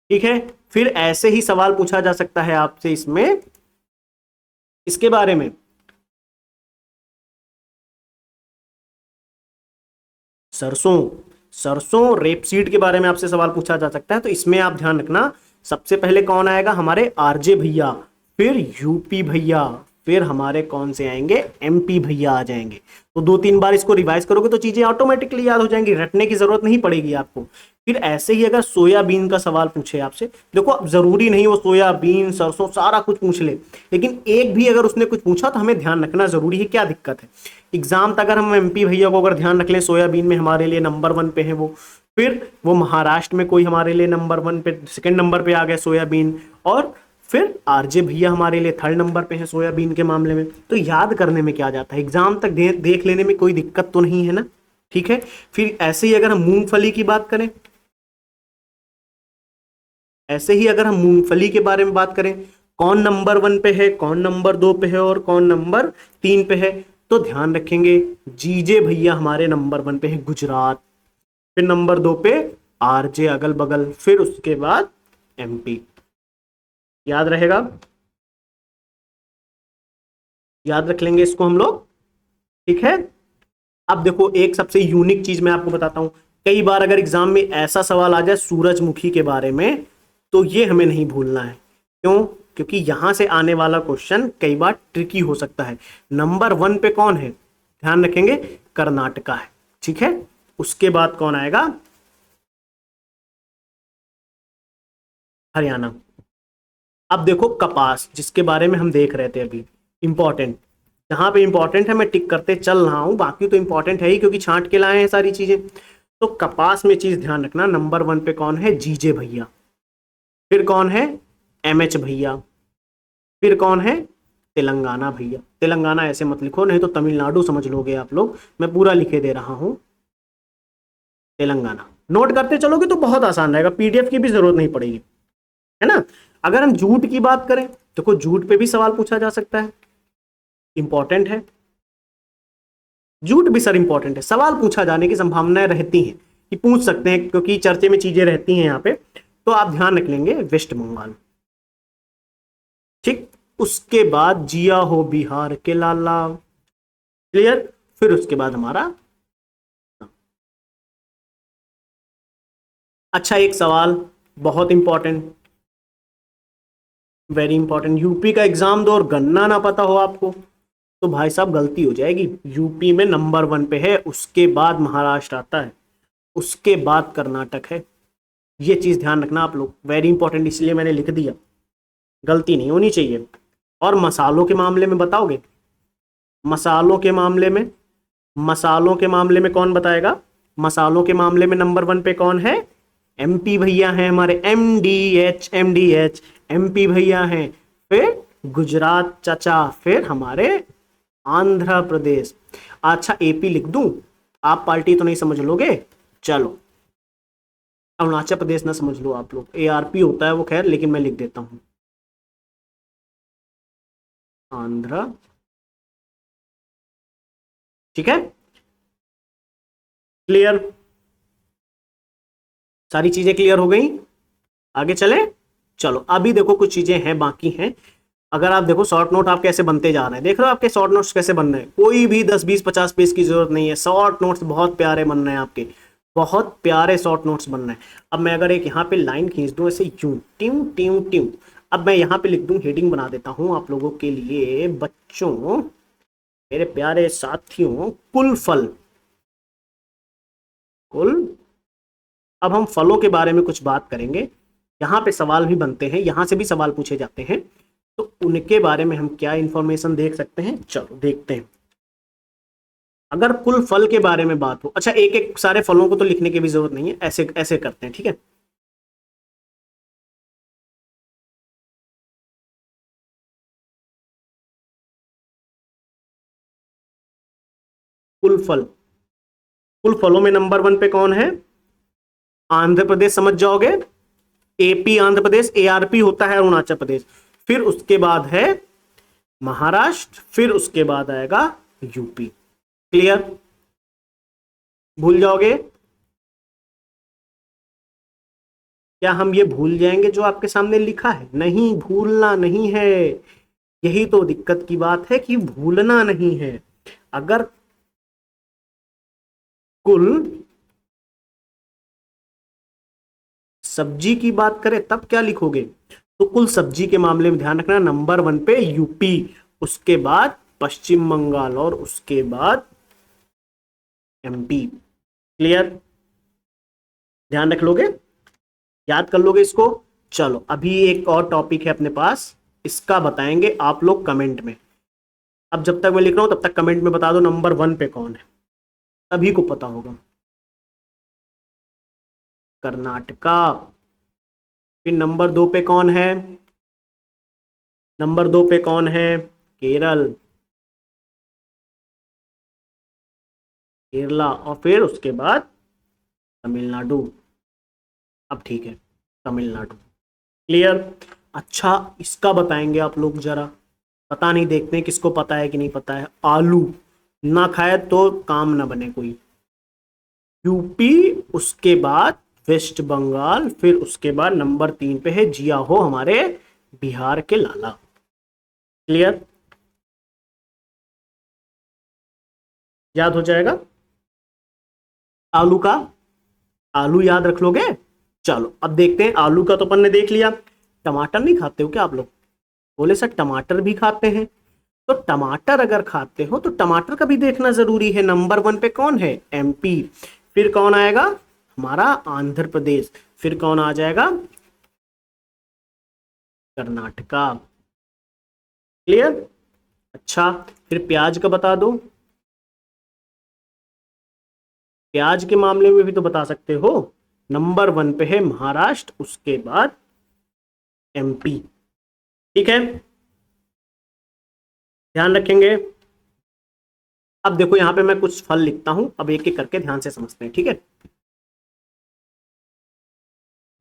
Speaker 1: ठीक है, फिर ऐसे ही सवाल पूछा जा सकता है आपसे इसमें, इसके बारे में, सरसों। सरसों रेपसीड के बारे में आपसे सवाल पूछा जा सकता है, तो इसमें आप ध्यान रखना, सबसे पहले कौन आएगा, हमारे आरजे भैया, फिर यूपी भैया, फिर हमारे कौन से आएंगे, एमपी भैया आ जाएंगे। तो 2-3 बार इसको रिवाइज करोगे तो चीजें ऑटोमेटिकली याद हो जाएंगी, रटने की जरूरत नहीं पड़ेगी आपको। फिर ऐसे ही अगर सोयाबीन का सवाल पूछे आपसे, देखो अब जरूरी नहीं वो सोयाबीन सरसों सारा कुछ पूछ ले, लेकिन एक भी अगर उसने कुछ पूछा तो हमें ध्यान रखना जरूरी है, क्या दिक्कत है। एग्जाम तक अगर हम एमपी भैया को अगर ध्यान रख लें, सोयाबीन में हमारे लिए नंबर 1 पे है वो, फिर वो महाराष्ट्र में कोई हमारे लिए नंबर 1 पे, सेकंड नंबर पे आ गए सोयाबीन, और फिर आरजे भैया हमारे लिए थर्ड नंबर पे है सोयाबीन के मामले में। तो याद करने में क्या जाता है, एग्जाम तक देख लेने में कोई दिक्कत तो नहीं है ना। ठीक है, फिर ऐसे ही अगर हम मूंगफली की बात करें, ऐसे ही अगर हम मूंगफली के बारे में बात करें, कौन नंबर 1 पे है, कौन नंबर 2 पे है और कौन नंबर 3 पे है, तो ध्यान रखेंगे, जीजे भैया हमारे नंबर 1 पे है गुजरात, फिर नंबर 2 पे आरजे अगल बगल, फिर उसके बाद एमपी। याद रहेगा, याद रख लेंगे इसको हम लोग। ठीक है, अब देखो एक सबसे यूनिक चीज मैं आपको बताता हूं, कई बार अगर एग्जाम में ऐसा सवाल आ जाए सूरजमुखी के बारे में, तो ये हमें नहीं भूलना है। क्यों, क्योंकि यहां से आने वाला क्वेश्चन कई बार ट्रिकी हो सकता है। नंबर 1 पे कौन है, ध्यान रखेंगे, कर्नाटका है। ठीक है, उसके बाद कौन आएगा, हरियाणा। अब देखो कपास, जिसके बारे में हम देख रहे थे अभी, इंपॉर्टेंट, जहां पे इंपॉर्टेंट है मैं टिक करते चल रहा हूं, बाकी तो इंपॉर्टेंट है ही क्योंकि छांट के लाए हैं सारी चीजें। तो कपास में चीज ध्यान रखना, नंबर 1 पे कौन है, जीजे भैया, फिर कौन है, एमएच भैया, फिर कौन है, तेलंगाना भैया। तेलंगाना ऐसे मत लिखो, नहीं तो तमिलनाडु समझ लोगे आप लोग, मैं पूरा लिखे दे रहा हूं, तेलंगाना। नोट करते चलोगे तो बहुत आसान रहेगा, पीडीएफ की भी जरूरत नहीं पड़ेगी, है ना। अगर हम जूट की बात करें, देखो जूट पे भी सवाल पूछा जा सकता है, इंपॉर्टेंट है, जूट भी सर इंपॉर्टेंट है, सवाल पूछा जाने की संभावनाएं रहती हैं कि पूछ सकते हैं, क्योंकि चर्चे में चीजें रहती हैं यहाँ पे। तो आप ध्यान रख लेंगे वेस्ट बंगाल। ठीक, उसके बाद जिया हो बिहार के लाला। क्लियर, फिर उसके बाद हमारा, अच्छा एक सवाल बहुत इंपॉर्टेंट, वेरी इंपॉर्टेंट, यूपी का एग्जाम दो और गन्ना ना पता हो आपको तो भाई साहब गलती हो जाएगी। यूपी में नंबर 1 पे है, उसके बाद महाराष्ट्र आता है, उसके बाद कर्नाटक है। ये चीज ध्यान रखना आप लोग, वेरी इंपॉर्टेंट, इसलिए मैंने लिख दिया, गलती नहीं होनी चाहिए। और मसालों के मामले में बताओगे, मसालों के मामले में, मसालों के मामले में कौन बताएगा, मसालों के मामले में नंबर 1 पे कौन है, एमपी भैया हैं हमारे, एमडीएच, एमडीएच, एमपी भैया हैं, फिर गुजरात चाचा, फिर हमारे आंध्र प्रदेश। अच्छा एपी लिख दूं, आप पार्टी तो नहीं समझ लोगे, चलो अरुणाचल प्रदेश ना समझ लो आप लोग, एआरपी होता है वो, खैर लेकिन मैं लिख देता हूं, आंध्र। ठीक है, क्लियर, सारी चीजें क्लियर हो गई, आगे चले। चलो अभी देखो कुछ चीजें हैं बाकी हैं। अगर आप देखो शॉर्ट नोट आप कैसे बनते जा रहे हैं, देख रहे हो आपके शॉर्ट नोट्स कैसे बन रहे हैं, कोई भी 10-20-50 पेज की जरूरत नहीं है, शॉर्ट नोट्स बहुत प्यारे बन रहे हैं आपके, बहुत प्यारे शॉर्ट नोट्स बन रहे हैं। अब मैं अगर एक यहाँ पे लाइन खींच दूं ऐसे यूं ट्यू ट्यू ट्यू, अब मैं यहाँ पे लिख दूं, हेडिंग बना देता हूं आप लोगों के लिए, बच्चों मेरे प्यारे साथियों, कुल फल, कुल अब हम फलों के बारे में कुछ बात करेंगे। यहाँ पे सवाल भी बनते हैं, यहाँ से भी सवाल पूछे जाते हैं, तो उनके बारे में हम क्या इंफॉर्मेशन देख सकते हैं, चलो देखते हैं। अगर कुल फल के बारे में बात हो, अच्छा एक एक सारे फलों को तो लिखने की भी जरूरत नहीं है, ऐसे ऐसे करते हैं, ठीक है। कुल फल, कुल फलों में नंबर 1 पे कौन है? आंध्र प्रदेश, समझ जाओगे। एपी आंध्र प्रदेश, एआरपी होता है अरुणाचल प्रदेश, फिर उसके बाद है महाराष्ट्र, फिर उसके बाद आएगा यूपी। क्लियर? भूल जाओगे? क्या हम ये भूल जाएंगे जो आपके सामने लिखा है? नहीं, भूलना नहीं है। यही तो दिक्कत की बात है कि भूलना नहीं है। अगर कुल सब्जी की बात करें तब क्या लिखोगे? तो कुल सब्जी के मामले में ध्यान रखना, नंबर 1 पे यूपी, उसके बाद पश्चिम बंगाल और उसके बाद एमपी। क्लियर? ध्यान रख लोगे, याद कर लोगे इसको। चलो अभी एक और टॉपिक है अपने पास, इसका बताएंगे आप लोग कमेंट में। अब जब तक मैं लिख रहा हूं तब तक कमेंट में बता दो नंबर 1 पे कौन है, सभी को पता होगा। कर्नाटका। फिर नंबर 2 पे कौन है? नंबर 2 पे कौन है? केरल, केरला, और फिर उसके बाद तमिलनाडु। अब ठीक है, तमिलनाडु। क्लियर? अच्छा इसका बताएंगे आप लोग जरा, पता नहीं, देखते हैं किसको पता है कि नहीं पता है। आलू ना खाए तो काम ना बने कोई। यूपी, उसके बाद वेस्ट बंगाल, फिर उसके बाद नंबर 3 पे है जिया हो हमारे बिहार के लाला। क्लियर? याद हो जाएगा आलू का, आलू याद रख लोगे। चलो अब देखते हैं, आलू का तो अपन ने देख लिया। टमाटर नहीं खाते हो क्या आप लोग? बोले सर टमाटर भी खाते हैं, तो टमाटर अगर खाते हो तो टमाटर का भी देखना जरूरी है। नंबर 1 पे कौन है? एमपी, फिर कौन आएगा? हमारा आंध्र प्रदेश, फिर कौन आ जाएगा? कर्नाटका। क्लियर? अच्छा फिर प्याज का बता दो, प्याज के मामले में भी तो बता सकते हो। नंबर 1 पे है महाराष्ट्र, उसके बाद एमपी। ठीक है, ध्यान रखेंगे। अब देखो यहां पे मैं कुछ फल लिखता हूं, अब एक एक करके ध्यान से समझते हैं, ठीक है।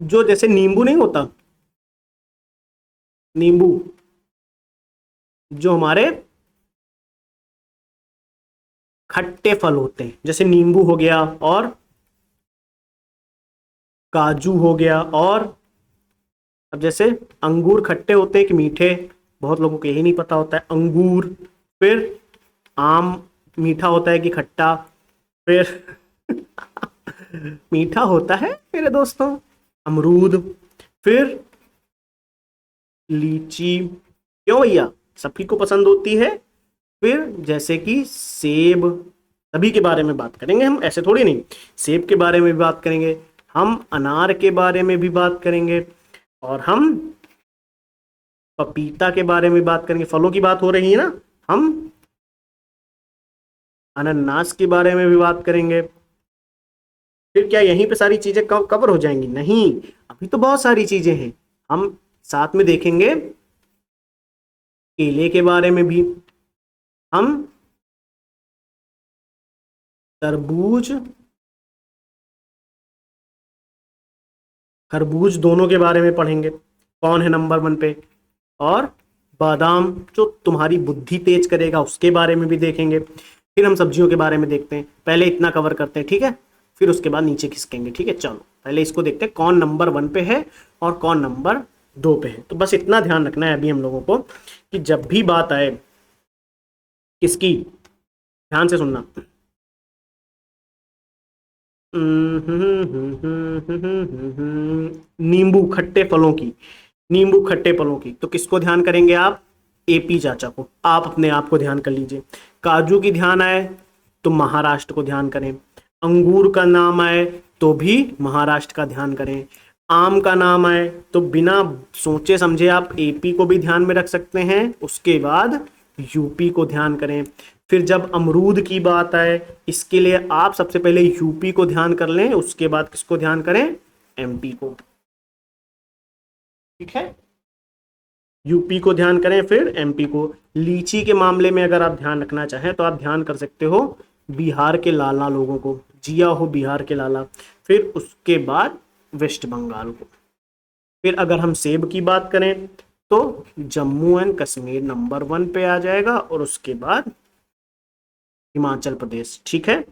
Speaker 1: जो जैसे नींबू नहीं होता, नींबू जो हमारे खट्टे फल होते हैं, जैसे नींबू हो गया और काजू हो गया, और अब जैसे अंगूर खट्टे होते हैं कि मीठे, बहुत लोगों को यही नहीं पता होता है। अंगूर, फिर आम मीठा होता है कि खट्टा, फिर मीठा होता है मेरे दोस्तों। अमरूद, फिर लीची, क्यों भैया सभी को पसंद होती है। फिर जैसे कि सेब, सभी के बारे में बात करेंगे हम, ऐसे थोड़ी नहीं। सेब के बारे में भी बात करेंगे हम, अनार के बारे में भी बात करेंगे, और हम पपीता के बारे में बात करेंगे। फलों की बात हो रही है ना, हम अनानास के बारे में भी बात करेंगे। फिर क्या यहीं पे सारी चीजें कवर हो जाएंगी? नहीं, अभी तो बहुत सारी चीजें हैं। हम साथ में देखेंगे केले के बारे में भी, हम तरबूज खरबूज दोनों के बारे में पढ़ेंगे, कौन है नंबर 1 पे, और बादाम जो तुम्हारी बुद्धि तेज करेगा उसके बारे में भी देखेंगे। फिर हम सब्जियों के बारे में देखते हैं, पहले इतना कवर करते हैं, ठीक है, फिर उसके बाद नीचे खिसकेंगे। ठीक है, चलो पहले इसको देखते हैं कौन नंबर 1 पे है और कौन नंबर 2 पे है। तो बस इतना ध्यान रखना है अभी हम लोगों को कि जब भी बात आए किसकी, ध्यान से सुनना। नींबू खट्टे फलों की, नींबू खट्टे फलों की, तो किसको ध्यान करेंगे आप? एपी चाचा को। आप अपने आप को ध्यान कर लीजिए। काजू की ध्यान आए तो महाराष्ट्र को ध्यान करें। अंगूर का नाम आए तो भी महाराष्ट्र का ध्यान करें। आम का नाम आए तो बिना सोचे समझे आप एपी को भी ध्यान में रख सकते हैं, उसके बाद यूपी को ध्यान करें। फिर जब अमरूद की बात आए, इसके लिए आप सबसे पहले यूपी को ध्यान कर लें, उसके बाद किसको ध्यान करें, एमपी को। ठीक है, यूपी को ध्यान करें फिर एमपी को। लीची के मामले में अगर आप ध्यान रखना चाहें तो आप ध्यान कर सकते हो बिहार के लाला लोगों को, जिया हो बिहार के लाला। फिर उसके बाद वेस्ट बंगाल को। फिर अगर हम सेब की बात करें तो जम्मू एंड कश्मीर नंबर 1 पे आ जाएगा, और उसके बाद हिमाचल प्रदेश। ठीक है,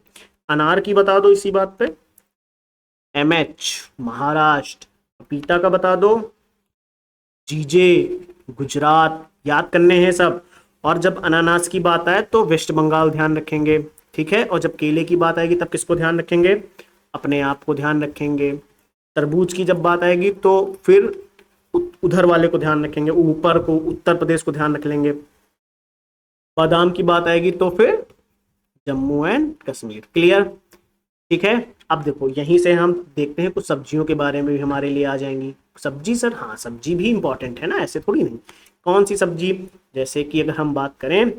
Speaker 1: अनार की बता दो इसी बात पे, एमएच महाराष्ट्र। पपीता का बता दो, जीजे गुजरात। याद करने हैं सब। और जब अनानास की बात आए तो वेस्ट बंगाल ध्यान रखेंगे। ठीक है, और जब केले की बात आएगी तब किसको ध्यान रखेंगे, अपने आप को ध्यान रखेंगे। तरबूज की जब बात आएगी तो फिर उधर वाले को ध्यान रखेंगे, ऊपर को, उत्तर प्रदेश को ध्यान रख लेंगे। बादाम की बात आएगी तो फिर जम्मू एंड कश्मीर। क्लियर? ठीक है, अब देखो यहीं से हम देखते हैं कुछ सब्जियों के बारे में भी हमारे लिए आ जाएंगी। सब्जी सर, हाँ सब्जी भी इंपॉर्टेंट है ना, ऐसे थोड़ी नहीं। कौन सी सब्जी, जैसे कि अगर हम बात करें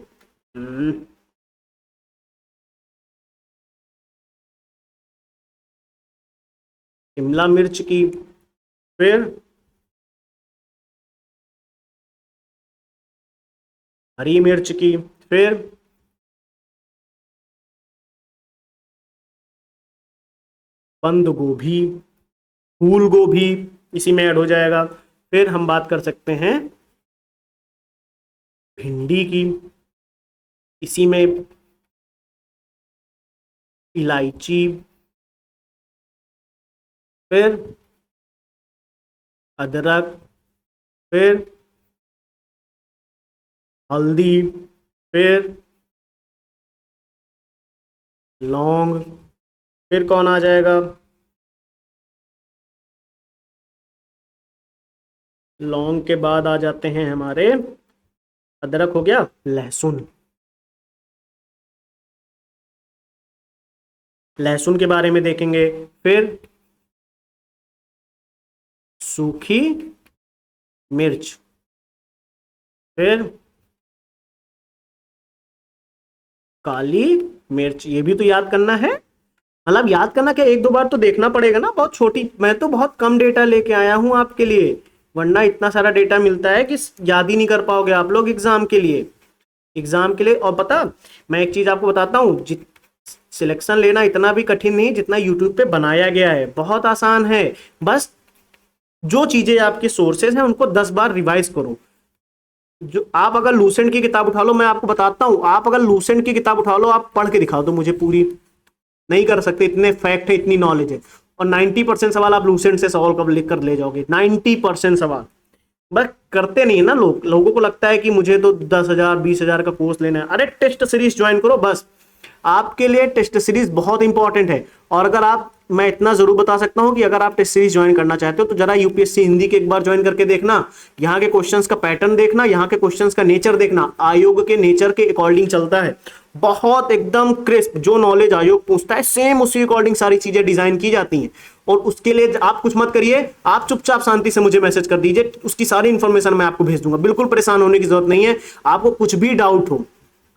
Speaker 1: शिमला मिर्च की, फिर हरी मिर्च की, फिर बंद गोभी, फूल गोभी इसी में ऐड हो जाएगा। फिर हम बात कर सकते हैं भिंडी की, इसी में इलायची, फिर अदरक, फिर हल्दी, फिर लौंग, फिर कौन आ जाएगा, लौंग के बाद आ जाते हैं हमारे, अदरक हो गया, लहसुन। लहसुन के बारे में देखेंगे, फिर सूखी मिर्च, फिर काली मिर्च। ये भी तो याद करना है, मतलब याद करना क्या, एक दो बार तो देखना पड़ेगा ना। बहुत छोटी, मैं तो बहुत कम डेटा लेके आया हूं आपके लिए, वरना इतना सारा डेटा मिलता है कि याद ही नहीं कर पाओगे आप लोग एग्जाम के लिए। एग्जाम के लिए, और पता, मैं एक चीज आपको बताता हूँ, सिलेक्शन लेना इतना भी कठिन नहीं जितना यूट्यूब पे बनाया गया है, बहुत आसान है। बस जो चीजें आपके सोर्सेज हैं उनको 10 बार रिवाइज करो। जो आप अगर लूसेंट की किताब उठा लो, मैं आपको बताता हूं, आप अगर लूसेंट की किताब उठा लो, आप पढ़ के दिखाओ तो मुझे पूरी, नहीं कर सकते, इतने फैक्ट है, इतनी नॉलेज है। और 90% सवाल आप लूसेंट से सॉल्व कर लिख कर ले जाओगे, 90% सवाल। बस करते नहीं है ना लोग, लोगों को लगता है कि मुझे तो 10,000 20,000 का कोर्स लेना है। अरे टेस्ट सीरीज ज्वाइन करो बस, आपके लिए टेस्ट सीरीज बहुत इंपॉर्टेंट है। और अगर आप, मैं इतना जरूर बता सकता हूं कि अगर आप टेस्ट सीरीज ज्वाइन करना चाहते हो तो जरा यूपीएससी हिंदी के एक बार ज्वाइन करके देखना, यहाँ के क्वेश्चंस का पैटर्न देखना, यहाँ के क्वेश्चंस का नेचर देखना, आयोग के नेचर के अकॉर्डिंग चलता है। बहुत एकदम क्रिस्प, जो नॉलेज आयोग पूछता है सेम उसी अकॉर्डिंग सारी चीजें डिजाइन की जाती हैं। और उसके लिए आप कुछ मत करिए, आप चुपचाप शांति से मुझे मैसेज कर दीजिए, उसकी सारी इंफॉर्मेशन मैं आपको भेज दूंगा। बिल्कुल परेशान होने की जरूरत नहीं है। आपको कुछ भी डाउट हो,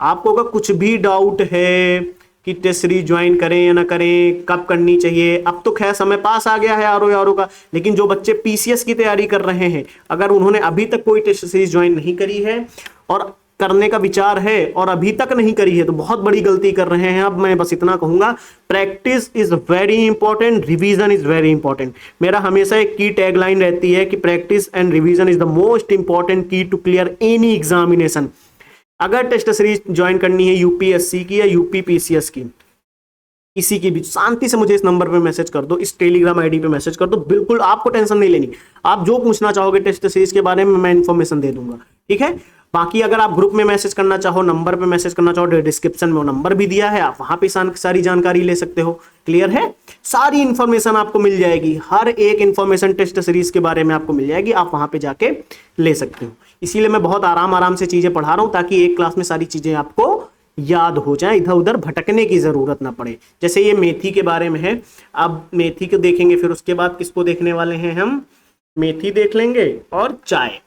Speaker 1: आपको अगर कुछ भी डाउट है कि टेस्ट सीरीज ज्वाइन करें या ना करें, कब करनी चाहिए, अब तो खैर समय पास आ गया है आरओ का, लेकिन जो बच्चे पीसीएस की तैयारी कर रहे हैं, अगर उन्होंने अभी तक कोई टेस्ट सीरीज ज्वाइन नहीं करी है और करने का विचार है और अभी तक नहीं करी है, तो बहुत बड़ी गलती कर रहे हैं। अब मैं बस इतना कहूंगा, practice is very important, revision is very important. मेरा हमेशा एक की टैगलाइन रहती है कि practice and revision is the most important की टू क्लियर एनी एग्जामिनेशन। अगर टेस्ट सीरीज ज्वाइन करनी है यूपीएससी की या यूपी पीसीएस की, किसी की भी, शांति से मुझे इस नंबर पे मैसेज कर दो, इस टेलीग्राम आईडी पे मैसेज कर दो, बिल्कुल आपको टेंशन नहीं लेनी। आप जो पूछना चाहोगे टेस्ट सीरीज के बारे में मैं इंफॉर्मेशन दे दूंगा, ठीक है। बाकी अगर आप ग्रुप में मैसेज करना चाहो, नंबर पे मैसेज करना चाहो, डिस्क्रिप्शन में वो नंबर भी दिया है, आप वहां पे सारी जानकारी ले सकते हो। क्लियर है? सारी इंफॉर्मेशन आपको मिल जाएगी, हर एक इंफॉर्मेशन टेस्ट सीरीज के बारे में आपको मिल जाएगी, आप वहां पे जाके ले सकते हो। इसीलिए मैं बहुत आराम से चीजें पढ़ा रहा हूं, ताकि एक क्लास में सारी चीजें आपको याद हो जाए, इधर उधर भटकने की जरूरत ना पड़े। जैसे ये मेथी के बारे में है, अब मेथी को देखेंगे, फिर उसके बाद किसको देखने वाले हैं हम, मेथी देख लेंगे और चाय।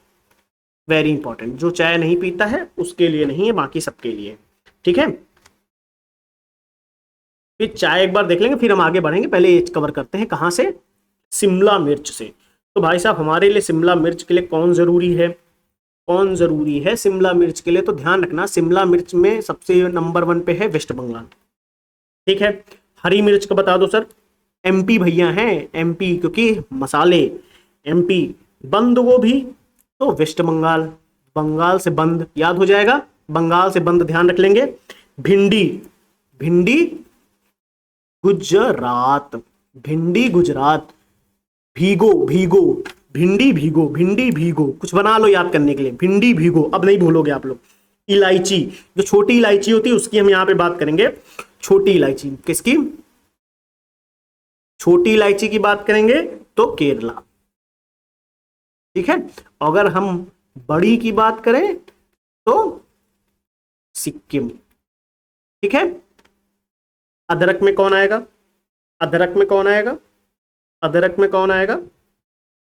Speaker 1: वेरी इंपॉर्टेंट, जो चाय नहीं पीता है उसके लिए नहीं है, बाकी सबके लिए। ठीक है, फिर चाय एक बार देख लेंगे, फिर हम आगे बढ़ेंगे। पहले ये कवर करते हैं कहाँ से, शिमला मिर्च से। तो भाई साहब हमारे लिए शिमला मिर्च के लिए कौन जरूरी है, कौन जरूरी है शिमला मिर्च के लिए, तो ध्यान रखना शिमला मिर्च में सबसे नंबर 1 पे है वेस्ट बंगाल। ठीक है, हरी मिर्च का बता दो सर, एमपी भैया हैं, एमपी, क्योंकि मसाले एमपी। बंद गोभी तो वेस्ट बंगाल, बंगाल से बंद याद हो जाएगा, बंगाल से बंद ध्यान रख लेंगे। भिंडी, भिंडी गुजरात, भिंडी गुजरात। भीगो, भीगो, भिंडी भीगो, भिंडी भीगो, कुछ बना लो याद करने के लिए, भिंडी भीगो, अब नहीं भूलोगे आप लोग। इलायची, जो छोटी इलायची होती है उसकी हम यहां पे बात करेंगे, छोटी इलायची, किसकी, छोटी इलायची की बात करेंगे तो केरला। ठीक है, अगर हम बड़ी की बात करें तो सिक्किम। ठीक है, अदरक में कौन आएगा, अदरक में कौन आएगा, अदरक में कौन आएगा,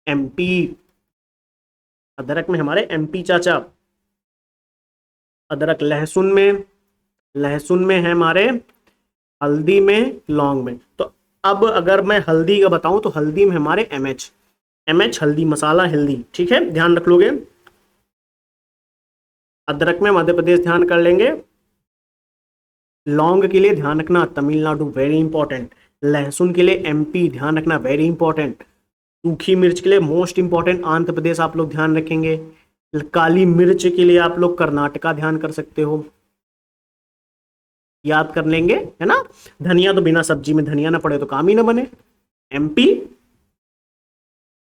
Speaker 1: एमपी, अदरक में हमारे एमपी चाचा। अदरक, लहसुन में, लहसुन में है हमारे, हल्दी में, लौंग में। तो अब अगर मैं हल्दी का बताऊं तो हल्दी में हमारे एमएच, एमएच हल्दी मसाला हल्दी। ठीक है, ध्यान रख लोगे। अदरक में मध्य प्रदेश ध्यान कर लेंगे, लौंग के लिए ध्यान रखना तमिलनाडु, वेरी इंपॉर्टेंट। लहसुन के लिए एमपी, ध्यान रखना वेरी इंपॉर्टेंट। सूखी मिर्च के लिए मोस्ट इंपॉर्टेंट आंध्र प्रदेश आप लोग ध्यान रखेंगे। काली मिर्च के लिए आप लोग कर्नाटका ध्यान कर सकते हो, याद कर लेंगे, है ना। धनिया तो बिना सब्जी में धनिया ना पड़े तो काम ही ना बने, एमपी।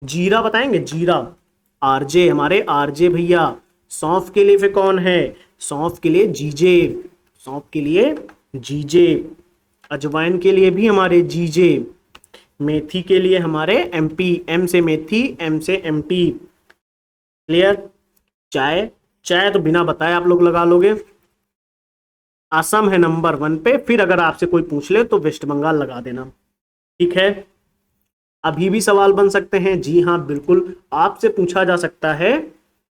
Speaker 1: जीरा बताएंगे, जीरा, आरजे हमारे आरजे भैया। सौंफ के लिए फिर कौन है, सौंफ के लिए जीजे, सौंफ के लिए जीजे। अजवाइन के लिए भी हमारे जीजे। मेथी के लिए हमारे एमपी, एम से मेथी, एम से एमपी। क्लियर। चाय, चाय तो बिना बताए आप लोग लगा लोगे, असम है नंबर 1 पे, फिर अगर आपसे कोई पूछ ले तो वेस्ट बंगाल लगा देना। ठीक है, अभी भी सवाल बन सकते हैं, जी हाँ बिल्कुल, आपसे पूछा जा सकता है,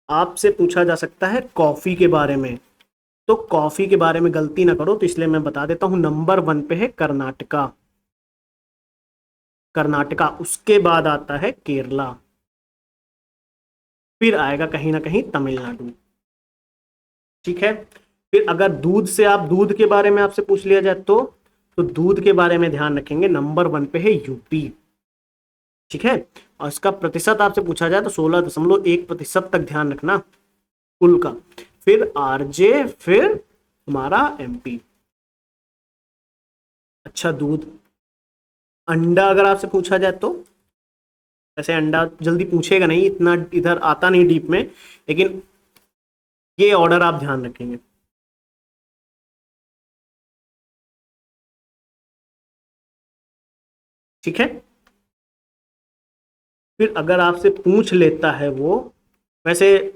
Speaker 1: आपसे पूछा जा सकता है कॉफी के बारे में। तो कॉफी के बारे में गलती ना करो, तो इसलिए मैं बता देता हूं, नंबर 1 पे है कर्नाटका, कर्नाटका, उसके बाद आता है केरला, फिर आएगा कहीं ना कहीं तमिलनाडु। ठीक है, फिर अगर दूध से आप, दूध के बारे में आपसे पूछ लिया जाए तो दूध के बारे में ध्यान रखेंगे, नंबर 1 पे है यूपी। ठीक है, और इसका प्रतिशत आपसे पूछा जाए तो 16.1% तक ध्यान रखना कुल का। फिर आरजे, फिर हमारा एमपी। अच्छा, दूध। अंडा अगर आपसे पूछा जाए तो, ऐसे अंडा जल्दी पूछेगा नहीं, इतना इधर आता नहीं डीप में, लेकिन ये ऑर्डर आप ध्यान रखेंगे। ठीक है, फिर अगर आपसे पूछ लेता है वो, वैसे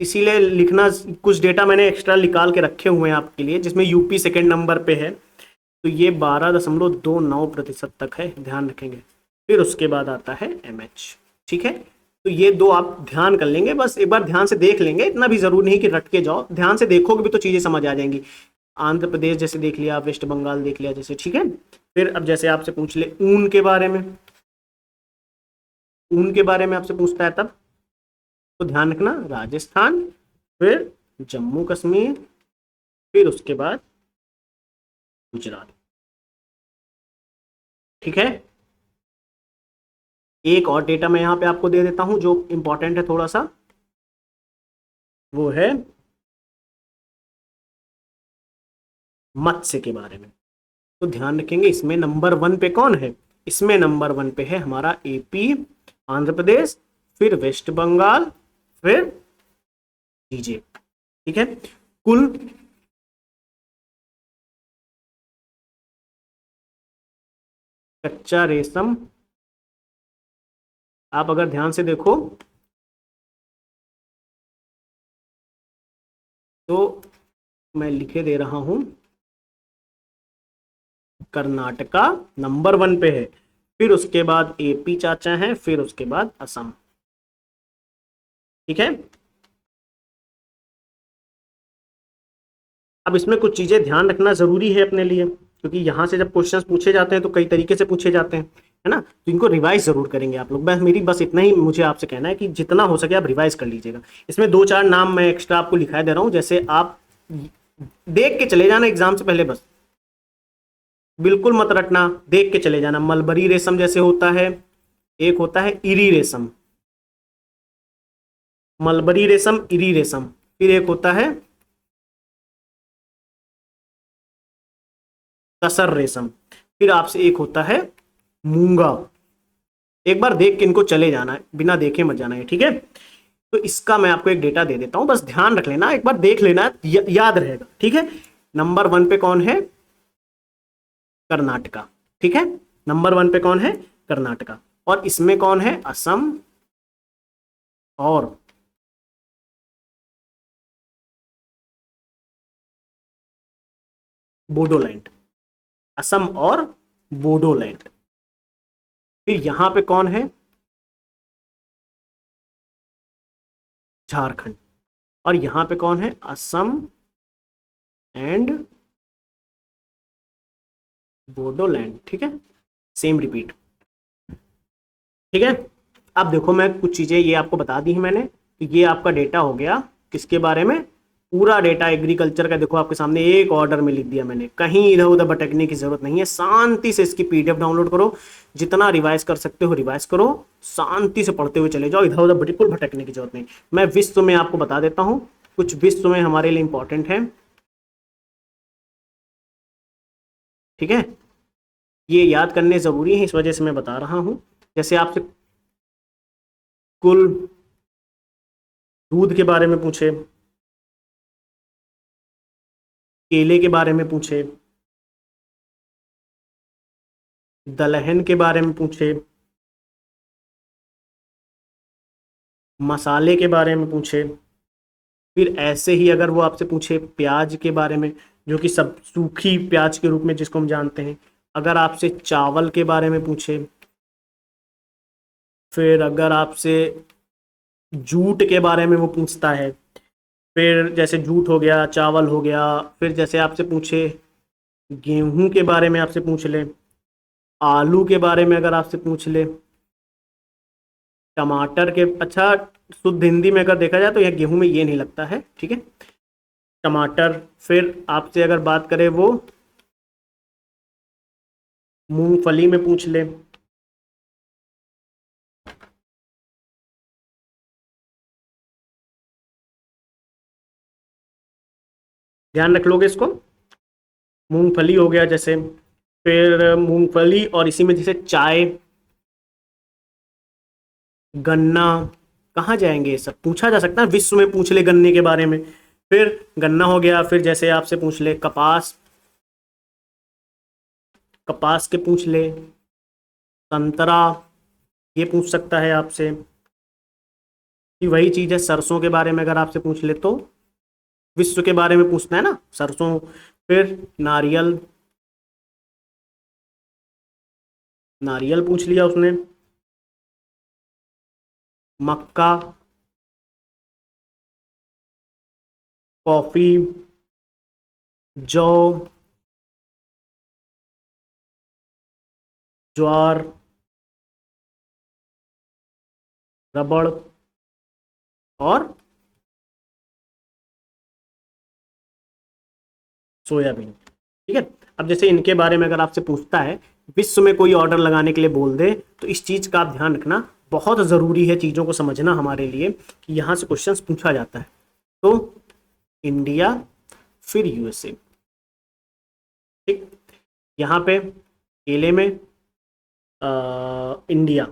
Speaker 1: इसीलिए लिखना, कुछ डेटा मैंने एक्स्ट्रा निकाल के रखे हुए हैं आपके लिए, जिसमें यूपी सेकंड नंबर पे है, तो ये 12.29% तक है, ध्यान रखेंगे। फिर उसके बाद आता है एमएच। ठीक है, तो ये दो आप ध्यान कर लेंगे, बस एक बार ध्यान से देख लेंगे, इतना भी जरूरी नहीं कि रट के जाओ, ध्यान से देखोगे भी तो चीजें समझ आ जाएंगी। आंध्र प्रदेश जैसे देख लिया, वेस्ट बंगाल देख लिया जैसे। ठीक है, फिर अब जैसे आपसे पूछ ले ऊन के बारे में, ऊन के बारे में आपसे पूछता है तब तो ध्यान रखना राजस्थान, फिर जम्मू कश्मीर, फिर उसके बाद गुजरात। ठीक है, एक और डेटा मैं यहां पे आपको दे देता हूं जो इंपॉर्टेंट है थोड़ा सा, वो है मत्स्य के बारे में। तो ध्यान रखेंगे, इसमें नंबर 1 पे कौन है, इसमें नंबर 1 पे है हमारा एपी, आंध्र प्रदेश, फिर वेस्ट बंगाल, फिर डीजे। ठीक है, कुल कच्चा रेशम, आप अगर ध्यान से देखो तो मैं लिखे दे रहा हूं, कर्नाटका नंबर 1 पे है, फिर उसके बाद एपी चाचा है, फिर उसके बाद असम। ठीक है। अब इसमें कुछ चीजें ध्यान रखना जरूरी है अपने लिए, क्योंकि यहां से जब क्वेश्चंस पूछे जाते हैं तो कई तरीके से पूछे जाते हैं, है ना। तो इनको रिवाइज जरूर करेंगे आप लोग। बस इतना ही मुझे आपसे कहना है कि जितना हो सके आप रिवाइज कर लीजिएगा। इसमें दो चार नाम मैं एक्स्ट्रा आपको लिखा दे रहा हूं, जैसे आप देख के चले जाना एग्जाम से पहले, बस बिल्कुल मत रटना, देख के चले जाना। मलबरी रेशम जैसे होता है, एक होता है इरी रेशम, मलबरी रेशम, इरी रेशम, फिर एक होता है तसर रेशम, फिर आपसे एक होता है मूंगा। एक बार देख के इनको चले जाना है, बिना देखे मत जाना है, ठीक है। तो इसका मैं आपको एक डेटा दे देता हूं, बस ध्यान रख लेना, एक बार देख लेना, याद रहेगा, ठीक है। नंबर 1 पे कौन है? कर्नाटका। ठीक है, नंबर 1 पे कौन है? कर्नाटका। और इसमें कौन है? असम और बोडोलैंड। असम और बोडोलैंड। फिर यहां पे कौन है? झारखंड। और यहां पे कौन है? असम एंड बोडोलैंड। ठीक है, सेम रिपीट। ठीक है। अब देखो, मैं कुछ चीजें ये आपको बता दी हैं मैंने, कि ये आपका डेटा हो गया किसके बारे में? पूरा डेटा एग्रीकल्चर का। देखो आपके सामने एक ऑर्डर में लिख दिया मैंने, कहीं इधर उधर भटकने की जरूरत नहीं है। शांति से इसकी पीडीएफ डाउनलोड करो, जितना रिवाइज कर सकते हो रिवाइज करो, शांति से पढ़ते हुए चले जाओ, इधर उधर बिल्कुल भटकने की जरूरत नहीं। मैं विश्व में आपको बता देता हूं, कुछ विश्व में हमारे लिए इंपॉर्टेंट है। ठीक है, ये याद करने जरूरी है, इस वजह से मैं बता रहा हूं। जैसे आपसे कुल दूध के बारे में पूछे, केले के बारे में पूछे, दलहन के बारे में पूछे, मसाले के बारे में पूछे, फिर ऐसे ही अगर वो आपसे पूछे प्याज के बारे में, जो कि सब सूखी प्याज के रूप में जिसको हम जानते हैं, अगर आपसे चावल के बारे में पूछे, फिर अगर आपसे जूट के बारे में वो पूछता है, फिर जैसे जूट हो गया, चावल हो गया, फिर जैसे आपसे पूछे गेहूं के बारे में आपसे पूछ ले, आलू के बारे में अगर आपसे पूछ ले, टमाटर के, अच्छा शुद्ध हिंदी में अगर देखा जाए तो यह गेहूं में ये नहीं लगता है, ठीक है, टमाटर। फिर आपसे अगर बात करें वो मूंगफली में पूछ ले, ध्यान रख लोगे इसको, मूंगफली हो गया जैसे, फिर मूंगफली और इसी में जैसे चाय, गन्ना, कहाँ जाएंगे? ये सब पूछा जा सकता है, विश्व में पूछ ले गन्ने के बारे में। फिर गन्ना हो गया, फिर जैसे आपसे पूछ ले कपास, कपास के पूछ ले, संतरा, ये पूछ सकता है आपसे। कि वही चीज़ है, सरसों के बारे में अगर आपसे पूछ ले तो विश्व के बारे में पूछना है ना, सरसों। फिर नारियल, नारियल पूछ लिया उसने, मक्का, कॉफी, जौ, ज्वार, रबड़ और सोयाबीन। ठीक है। अब जैसे इनके बारे में अगर आपसे पूछता है, विश्व में कोई ऑर्डर लगाने के लिए बोल दे, तो इस चीज का आप ध्यान रखना, बहुत जरूरी है चीजों को समझना हमारे लिए, कि यहां से क्वेश्चंस पूछा जाता है। तो इंडिया, फिर यूएसए। ठीक, यहाँ पे केले में इंडिया,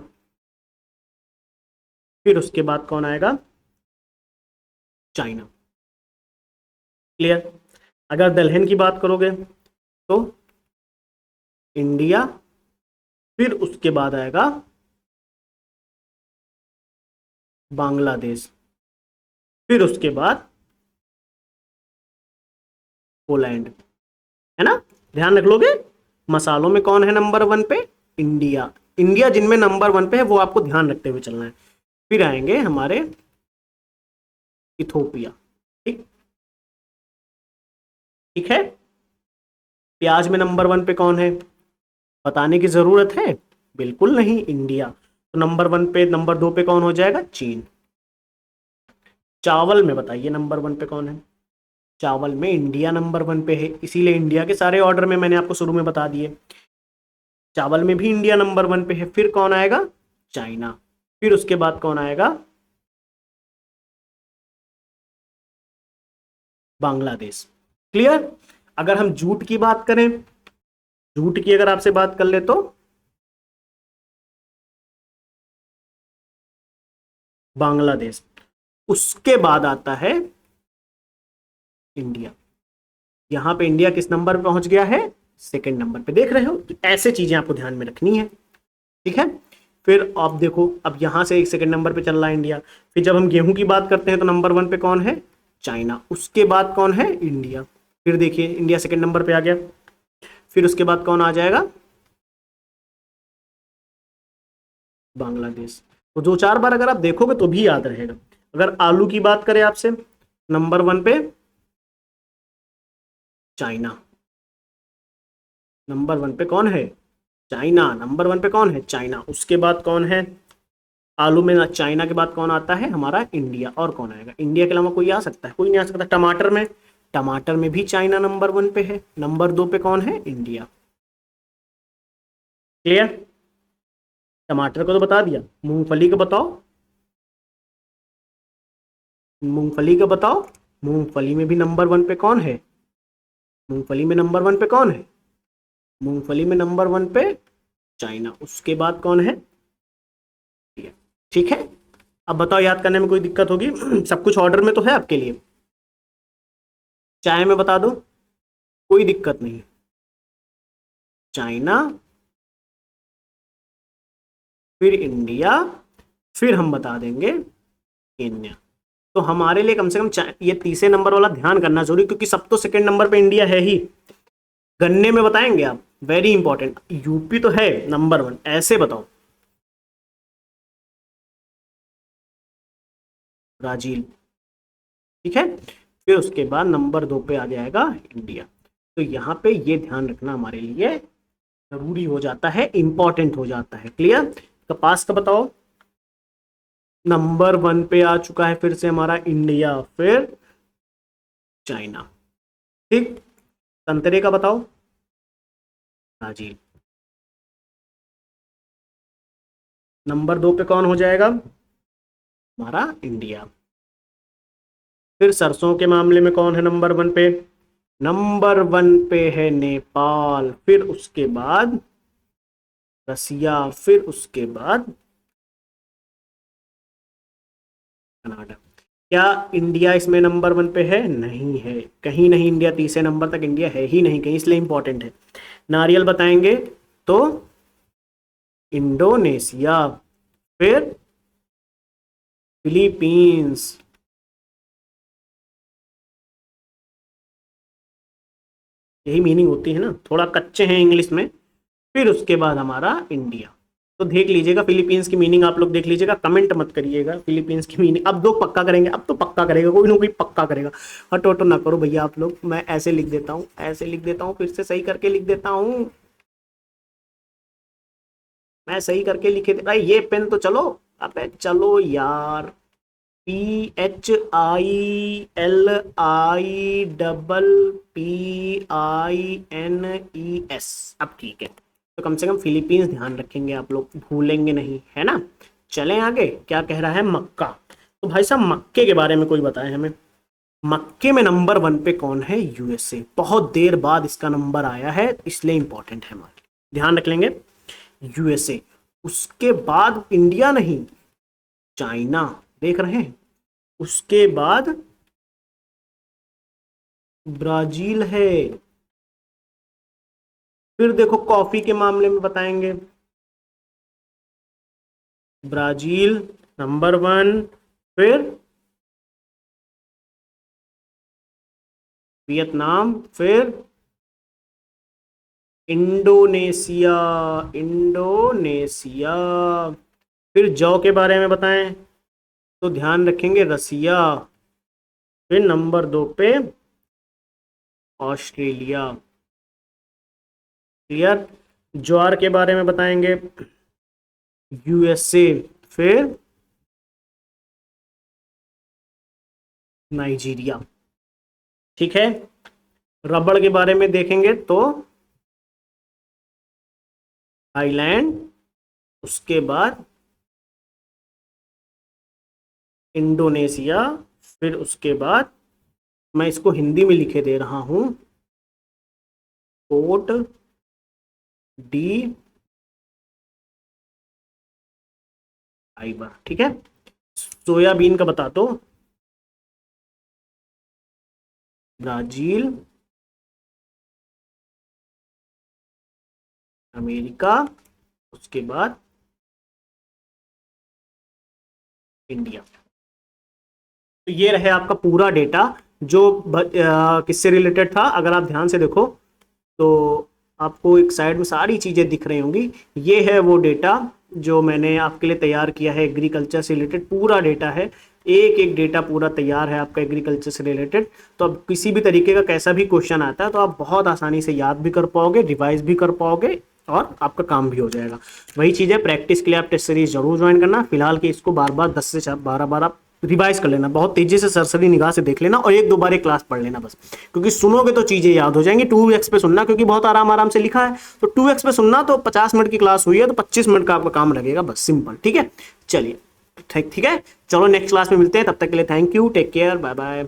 Speaker 1: फिर उसके बाद कौन आएगा? चाइना। क्लियर। अगर दलहन की बात करोगे तो इंडिया, फिर उसके बाद आएगा बांग्लादेश, फिर उसके बाद पोलैंड, है ना, ध्यान रख लोगे। मसालों में कौन है नंबर 1 पे? इंडिया। इंडिया जिनमें नंबर 1 पे है वो आपको ध्यान रखते हुए चलना है। फिर आएंगे हमारे इथोपिया। ठीक, ठीक है। प्याज में नंबर 1 पे कौन है? बताने की जरूरत है? बिल्कुल नहीं, इंडिया। तो नंबर 1 पे, नंबर 2 पे कौन हो जाएगा? चीन। चावल में बताइए नंबर 1 पे कौन है? चावल में इंडिया नंबर 1 पे है, इसीलिए इंडिया के सारे ऑर्डर में मैंने आपको शुरू में बता दिए। चावल में भी इंडिया नंबर 1 पे है। फिर कौन आएगा? चाइना। फिर उसके बाद कौन आएगा? बांग्लादेश। क्लियर? अगर हम जूट की बात करें, जूट की अगर आपसे बात कर ले तो बांग्लादेश, उसके बाद आता है इंडिया। यहां पे इंडिया किस नंबर पे पहुंच गया है? सेकंड नंबर पे। देख रहे हो? तो ऐसे चीजें आपको ध्यान में रखनी है। ठीक है। फिर आप देखो, अब यहां से एक सेकंड नंबर पे चल रहा है इंडिया। फिर जब हम गेहूं की बात करते हैं तो नंबर 1 पे कौन है? चाइना। उसके बाद कौन है? इंडिया। फिर देखिए इंडिया सेकंड नंबर पे आ गया। फिर उसके बाद कौन आ जाएगा? बांग्लादेश। तो दो चार बार अगर आप देखोगे तो भी याद रहेगा। अगर आलू की बात करें आपसे, नंबर 1 पे चाइना। नंबर 1 पे कौन है? चाइना। नंबर 1 पे कौन है? चाइना। उसके बाद कौन है? आलू में चाइना के बाद कौन आता है? हमारा इंडिया। और कौन आएगा? इंडिया के अलावा कोई आ सकता है? कोई नहीं आ सकता। टमाटर में, टमाटर में भी चाइना नंबर 1 पे है। नंबर 2 पे कौन है? इंडिया। क्लियर? टमाटर को तो बता दिया। मूंगफली को बताओ, मूंगफली का बताओ। मूंगफली में भी नंबर 1 पे कौन है? मूंगफली में नंबर 1 पे कौन है? मूंगफली में नंबर 1 पे चाइना। उसके बाद कौन है? इंडिया। ठीक है। अब बताओ, याद करने में कोई दिक्कत होगी? सब कुछ ऑर्डर में तो है आपके लिए। चाय में बता दो, कोई दिक्कत नहीं। चाइना, फिर इंडिया, फिर हम बता देंगे केन्या। तो हमारे लिए कम से कम ये तीसरे नंबर वाला ध्यान करना जरूरी, क्योंकि सब तो सेकंड नंबर पे इंडिया है ही। गन्ने में बताएंगे आप, वेरी इंपॉर्टेंट। यूपी तो है नंबर 1, ऐसे बताओ। ब्राजील। ठीक है। फिर उसके बाद नंबर 2 पे आ जाएगा इंडिया। तो यहाँ पे ये ध्यान रखना हमारे लिए जरूरी हो जाता है, इंपॉर्टेंट हो जाता है। क्लियर? कपास का बताओ। नंबर 1 पे आ चुका है फिर से हमारा इंडिया, फिर चाइना। ठीक। संतरे का बताओ। ब्राजील। नंबर 2 पे कौन हो जाएगा? हमारा इंडिया। फिर सरसों के मामले में कौन है नंबर 1 पे? नंबर 1 पे है नेपाल। फिर उसके बाद रसिया। फिर उसके बाद कनाडा। क्या इंडिया इसमें नंबर 1 पे है? नहीं है, कहीं नहीं। इंडिया तीसरे नंबर तक इंडिया है ही नहीं कहीं, इसलिए इंपॉर्टेंट है। नारियल बताएंगे तो इंडोनेशिया, फिर फिलीपींस। यही मीनिंग होती है ना, थोड़ा कच्चे हैं इंग्लिश में। फिर उसके बाद हमारा इंडिया। तो देख लीजिएगा फिलीपींस की मीनिंग, आप लोग देख लीजिएगा, कमेंट मत करिएगा फिलीपींस की मीनिंग। अब लोग पक्का करेंगे, अब तो पक्का करेगा कोई ना कोई, पक्का करेगा। हटो हटो ना करो भैया आप लोग, मैं ऐसे लिख देता हूँ, ऐसे लिख देता हूँ, फिर से सही करके लिख देता हूँ। मैं सही करके लिखे दे भाई, ये पेन तो चलो। अबे चलो यार। PHILIPPINES। अब ठीक है। तो कम से कम फिलीपींस ध्यान रखेंगे आप लोग, भूलेंगे नहीं, है ना। चलें आगे। क्या कह रहा है? मक्का। तो भाई साहब मक्के के बारे में कोई बताए हमें। मक्के में नंबर 1 पे कौन है? यूएसए। बहुत देर बाद इसका नंबर आया है, इसलिए इंपॉर्टेंट है हमारे लिए, ध्यान रख लेंगे। यूएसए। उसके बाद इंडिया नहीं, चाइना। देख रहे हैं? उसके बाद ब्राजील है। फिर देखो कॉफी के मामले में बताएंगे, ब्राजील नंबर 1, फिर वियतनाम, फिर इंडोनेशिया, इंडोनेशिया। फिर जौ के बारे में बताएं तो ध्यान रखेंगे रसिया। फिर नंबर 2 पे ऑस्ट्रेलिया। क्लियर। ज्वार के बारे में बताएंगे यूएसए, फिर नाइजीरिया। ठीक है। रबड़ के बारे में देखेंगे तो थाईलैंड, उसके बाद इंडोनेशिया, फिर उसके बाद मैं इसको हिंदी में लिखे दे रहा हूं, कोट डी आइवर। ठीक है। सोयाबीन का बता दो, ब्राजील, अमेरिका, उसके बाद इंडिया। तो ये रहे आपका पूरा डेटा जो किससे रिलेटेड था। अगर आप ध्यान से देखो तो आपको एक साइड में सारी चीज़ें दिख रही होंगी। ये है वो डेटा जो मैंने आपके लिए तैयार किया है, एग्रीकल्चर से रिलेटेड पूरा डेटा है। एक एक डेटा पूरा तैयार है आपका एग्रीकल्चर से रिलेटेड। तो अब किसी भी तरीके का कैसा भी क्वेश्चन आता है तो आप बहुत आसानी से याद भी कर पाओगे, रिवाइज भी कर पाओगे और आपका काम भी हो जाएगा। वही चीज़ है, प्रैक्टिस के लिए आप टेस्ट सीरीज जरूर ज्वाइन करना। फिलहाल के इसको बार बार 10 से 12 बार आप रिवाइज कर लेना, बहुत तेजी से सरसरी निगाह से देख लेना और एक दो बार एक क्लास पढ़ लेना बस, क्योंकि सुनोगे तो चीजें याद हो जाएंगी। 2x पे सुनना, क्योंकि बहुत आराम आराम से लिखा है। तो 2x पे सुनना, तो 50 मिनट की क्लास हुई है तो 25 मिनट का आपका काम लगेगा, बस सिंपल। ठीक है, चलिए ठीक है, चलो नेक्स्ट क्लास में मिलते हैं। तब तक के लिए thank you, take care, bye bye.